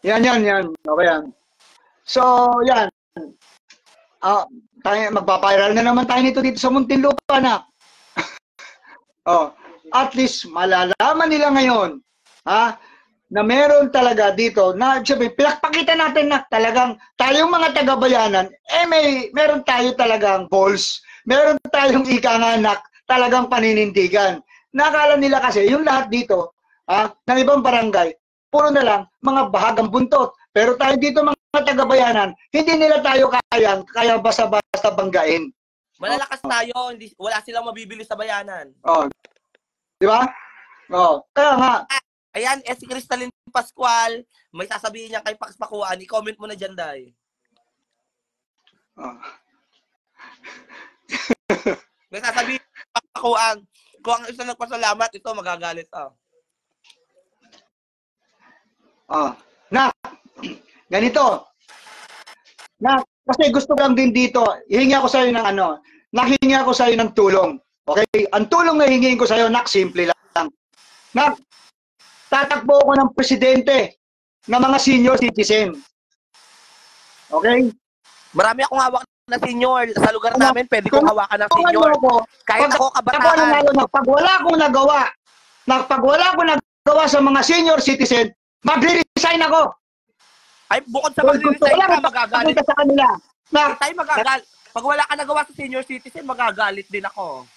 Yan. Okay yan. So, yan. Magpapiral na naman tayo nito dito sa Muntinlupa, na. At least malalaman nila ngayon, na meron talaga dito, na sabi, pinakpakita natin na talagang tayong mga taga-bayanan, meron tayo talagang balls, meron tayong ikanganak, talagang paninindigan. Nakala nila kasi, yung lahat dito, ng ibang barangay, puro na lang mga bahagang buntot. Pero tayo dito mga taga-bayanan, hindi nila tayo kaya basta-basta banggain. Malalakas tayo, wala silang mabibili sa bayanan. Di ba? Kaya nga. Ayan, si Cristalyn Pascual, may sasabihin niya kay Pax Pakuan, i-comment mo na dyan, Day. May sasabihin kay Pax Pakuan, kung ang isa nagpasalamat, ito magagalit. Na, ganito. Na, kasi gusto lang din dito, hihingi ako sa iyo ng nahingi ako sa iyo ng tulong. Okay? Ang tulong na hingin ko sa iyo, Nak, simple lang. Nak, tatakbo ako ng presidente ng mga senior citizen. Okay? Marami akong hawak na senior. Sa lugar namin, pwede kong hawakan ng senior. Kahit ako kabataan. Pag wala akong nagawa sa mga senior citizen, magre-resign ako. Ay, bukod sa magre-resign ka, magagalit sa kanila. Pag wala ka nagawa sa senior citizen, magagalit din ako.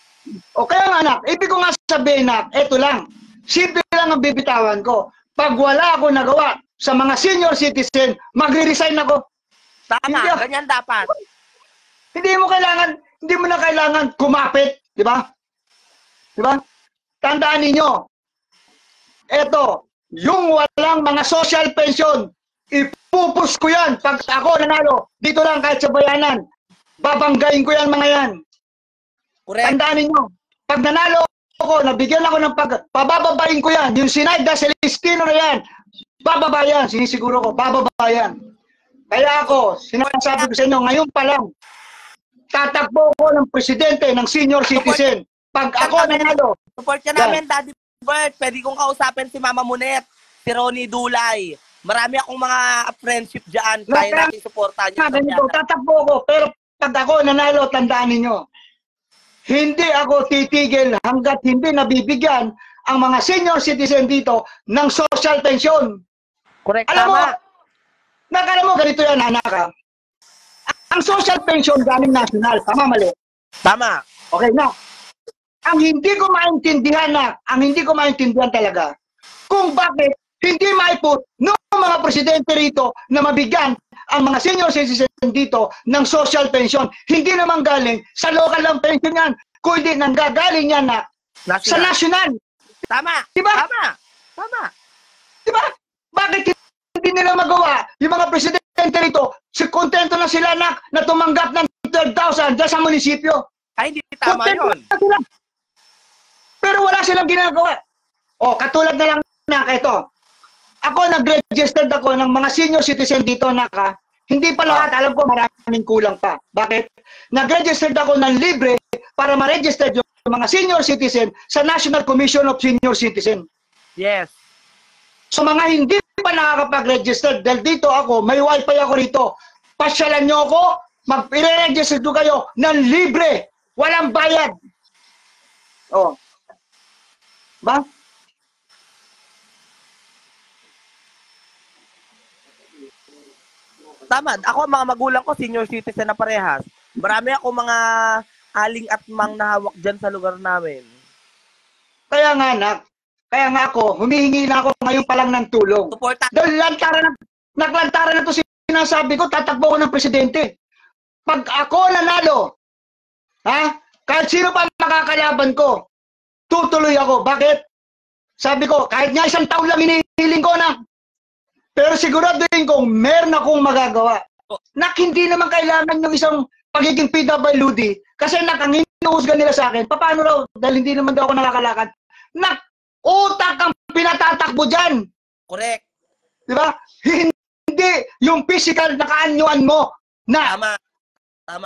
O kaya nga, Nak, ibig ko nga sabihin, Nak, eto lang. Simple lang ang bibitawan ko. Pag wala ako nagawa sa mga senior citizen, magre-resign ako. Tama, ganyan dapat. Hindi mo na kailangan kumapit, di ba? Di ba? Tandaan ninyo, eto, yung walang mga social pension, ipupus ko yan. Pag ako nanalo, dito lang kahit sa bayanan, babanggain ko yan mga yan. Correct. Tandaan ninyo, pag nanalo ako, nabigyan ako ng pabababain ko yan. Yung Sinaida Celestino na yan, bababayan, sinisiguro ko, bababayan. Kaya ako, sinasabi ko sa inyo, ngayon pa lang, tatakbo ko ng presidente ng senior citizen. Pag ako nanalo. Support ka namin, Daddy Bert. Pwede kong kausapin si Mama Munet, si Ronnie Dulay. Marami akong mga friendship dyan. Kaya natin supportan niyo. Tatakbo ko, pero pag ako nanalo, tandaan ninyo, hindi ako titigil hanggat hindi nabibigyan ang mga senior citizen dito ng social pension. Correct, Alam tama. Nakala mo, ganito yan, anak ha? Ang social pension galing national, tama mali? Tama. Okay na. Ang hindi ko maintindihan talaga, kung bakit hindi maiput ng mga presidente rito na mabigyan ang mga senior citizen dito ng social pension. Hindi naman galing sa local lang pension yan, kundi nanggagaling yan na sa national. Tama. Diba? Tama. Diba? Bakit hindi nila magawa yung mga presidente rito? Kontento na sila na tumanggap ng 12,000 dyan sa munisipyo. Ay, hindi tama Kontento yun. na sila. Pero wala silang ginagawa. O, katulad na lang na ito. Ako, nag-registered ako ng mga senior citizen dito naka. Hindi pa lahat, alam ko maraming kulang pa. Bakit? Nag-registered ako ng libre para ma-register yung mga senior citizen sa National Commission of Senior Citizen. Yes. So mga hindi pa nakakapag-register, dahil dito ako, may wifi ako rito. Pasyalan nyo ako, mag-register do kayo ng libre. Walang bayad. Oh. Ba? Tama. Ako, mga magulang ko, senior citizen na parehas. Marami ako mga aling at mang nahawak dyan sa lugar namin. Kaya nga, anak. Kaya nga ako, humihingi na ako ngayon pa lang ng tulong. Suporta. Dahil naglantaran na to sinasabi ko, tatakbo ko ng presidente. Pag ako nanalo, kahit sino pa makakalaban ko, tutuloy ako. Bakit? Sabi ko, kahit nga 1 taon lang hinihiling ko na. Pero siguraduhin kong meron akong magagawa. Nak, hindi naman kailangan yung isang pagiging PWD. Kasi ang hinuhusgan nila sa akin, paano raw? Dahil hindi naman daw ako nakakalakad. Nak, utak ang pinatatakbo dyan. Correct. Diba? Hindi yung physical na kaanyuan mo na Tama.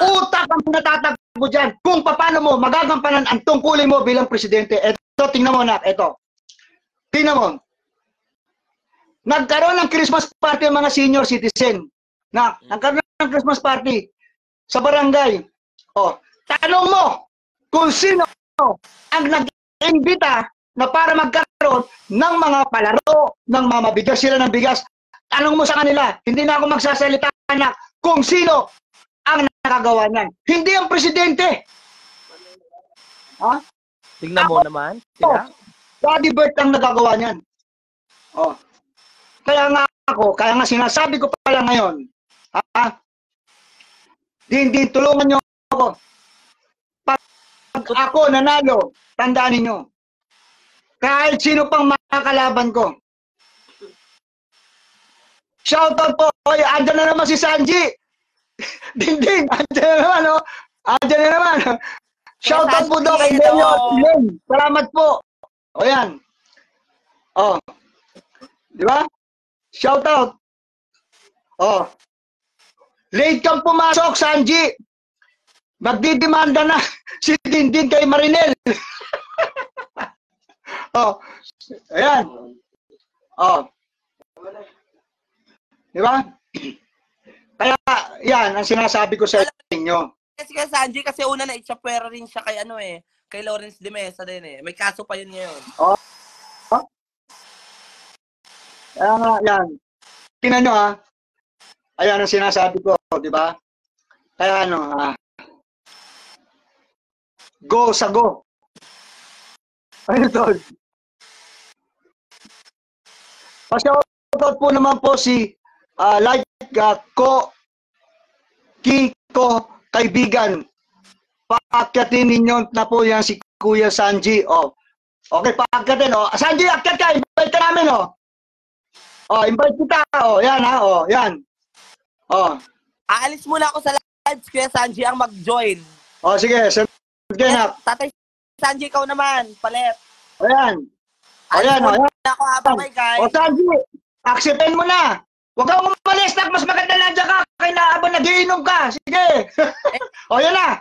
utak ang pinatatakbo dyan. Kung paano mo magagampanan ang tungkulin mo bilang presidente. Eto, tingnan mo na. Eto. Tingnan mo. Nagkaroon ng Christmas party ang mga senior citizen. Nagkaroon ng Christmas party sa barangay. O, tanong mo kung sino ang nag-imbita na para magkaroon ng mga palaro, ng mamabigyan sila ng bigas. Tanong mo sa kanila, hindi na ako magsasalita na kung sino ang nakagawa niyan. Hindi ang presidente. Ha? Tingnan mo naman. Sila. Daddy Bert ang nagagawa niyan. Oh. Kaya nga sinasabi ko pala ngayon, hindi tulungan niyo ako. Pag ako nanalo, tandaan niyo, kahit sino pang makakalaban ko. Shoutout po, oy, andyan na naman si Sanji. Ding, andyan na naman, oh. Andyan na naman. Shoutout po daw kay Leo. Salamat po. O yan. Oh. Di ba? Shoutout. Oh. Late kang pumasok, Sanji. Magdidemanda na si Dindin kay Marinel. Oh. Ayan. Oh. Di ba? Kaya, yan ang sinasabi ko sa inyo. Kasi kay Sanji, kasi una na itchapwera rin siya kay kay Lawrence de Mesa din . May kaso pa yun ngayon. Oh. Kaya nga, yan. Tingnan nyo ayan ang sinasabi ko, di ba? Kaya go sa go. Ayun tol. Pa-shoutout po naman po si Kiko kaibigan. Paakyatin ninyo na po yan si Kuya Sanji. Oh. Okay, paakyatin. Oh. Sanji, akyat ka. Invite ka namin. Oh. Oh, invite kita. Oh, yan Oh, yan. Oh. Aalis muna ako sa live, Kuya Sanji ang mag-join. Oh, sige. Send Sige, nak. Tatay Sanji, ikaw naman. Palit. Ayan. Ayan, Alis muna ayan. ako habang may guys. O, Sanji, acceptin mo na. Huwag kang umalis, nak. Mas maganda lang dyan ka kaya habang nagiinom ka. Sige. O, yan na.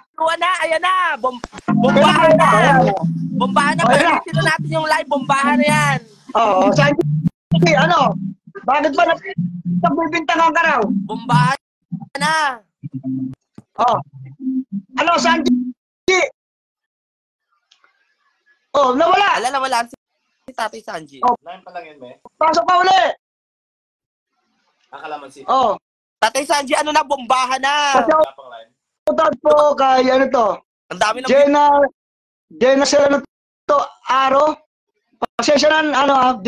Ayan na. Bombahan na. Bombahan na. Ayan na. Pwede natin yung live. Bombahan na yan. Oo, Sanji, ano? Bakit ba nagbibintangan ka raw? Bombahan na. Oh. Ano, Sanji? Oh, nawala. Wala si Tatay Sanji. Oh. Line pa lang yun, me. Pasok pa uli. Akalamansi. Oh. Tatay Sanji, ano na? Bombahan na. Wala pang line. Shoutout po kay ano to? Ang dami ng Jenna sila to Aro. Pasensya na ano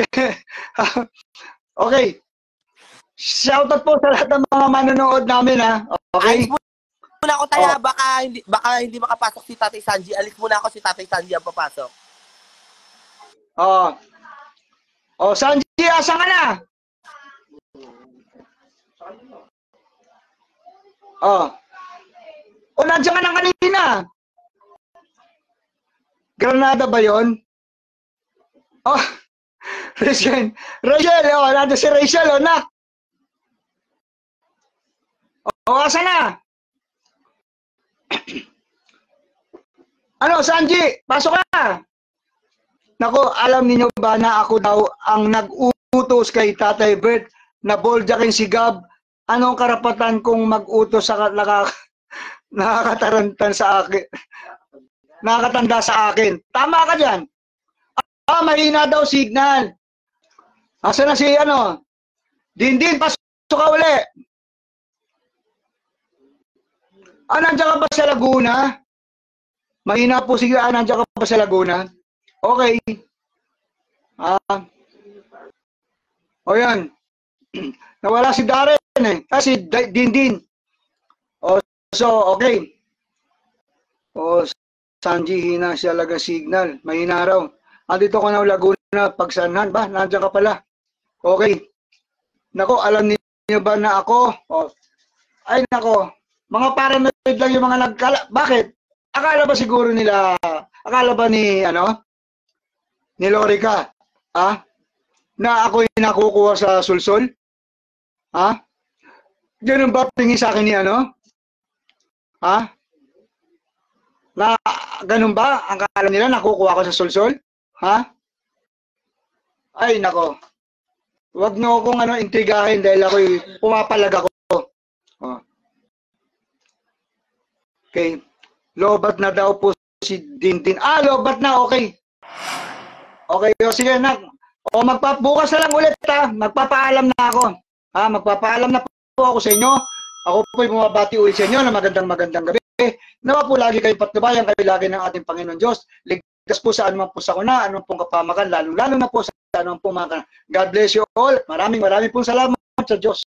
okay. Shoutout po sa lahat ng mga manonood namin ha. Okay? Alis muna ako tayo. Baka hindi makapasok si Tatay Sanji. Alis muna ako, si Tatay Sanji ang papasok. Oh. Oh, Sanji, asan ka na? Oh. O, nandiyan ka na kanina. Granada ba yon? Oh, Rachel, oh, nandiyan si Rachel, oh, nak. Oh, asan na? Ano, Sanji, pasok ka. Nako, alam niyo ba na ako daw ang nag-utos kay Tatay Bert na boljakin si Gab? Anong karapatan kong mag-utos sa nakakatarantan sa akin? Nakakatanda sa akin. Tama ka diyan. Mahina daw signal. Asa na si ano? Dindin, pasok ka uli. Nandiyan ka ba sa Laguna? Mahina po sige, nandiyan ka ba sa Laguna? Okay. O yan. Nawala si Darren eh. Si Dindin. O, so, okay. O, Sanji, hina siya laga signal. Mahina raw. Andito ko na Laguna, Pagsanhan ba? Nandiyan ka pala. Okay. Nako, alam niyo ba na ako? O, ay, nako. Mga paranoid lang yung mga Bakit? Akala ba siguro nila, akala ba ni, ni Lorica, na ako yung nakukuha sa sulsol? Ganun ba tingin sa akin ni Na ganun ba ang akala nila nakukuha ko sa sulsol? Ay nako. Wag niyo akong intrigahin dahil ako'y pumapalag ako. Okay. Lobat na daw po si Dindin. Lobat na, okay. Okay, sige nak. Bukas na lang ulit magpapaalam na ako. Magpapaalam na po ako sa inyo. Ako po'y bumabati ulit sa inyo na magandang gabi. Nawa po lagi kayo patnubayan, kayo lagi ng ating Panginoon Diyos. Ligtas po sa anumang po sakuna, anumang pong kapamakan, lalo na po sa anumang pong mga. God bless you all. Maraming pong salamat sa Diyos.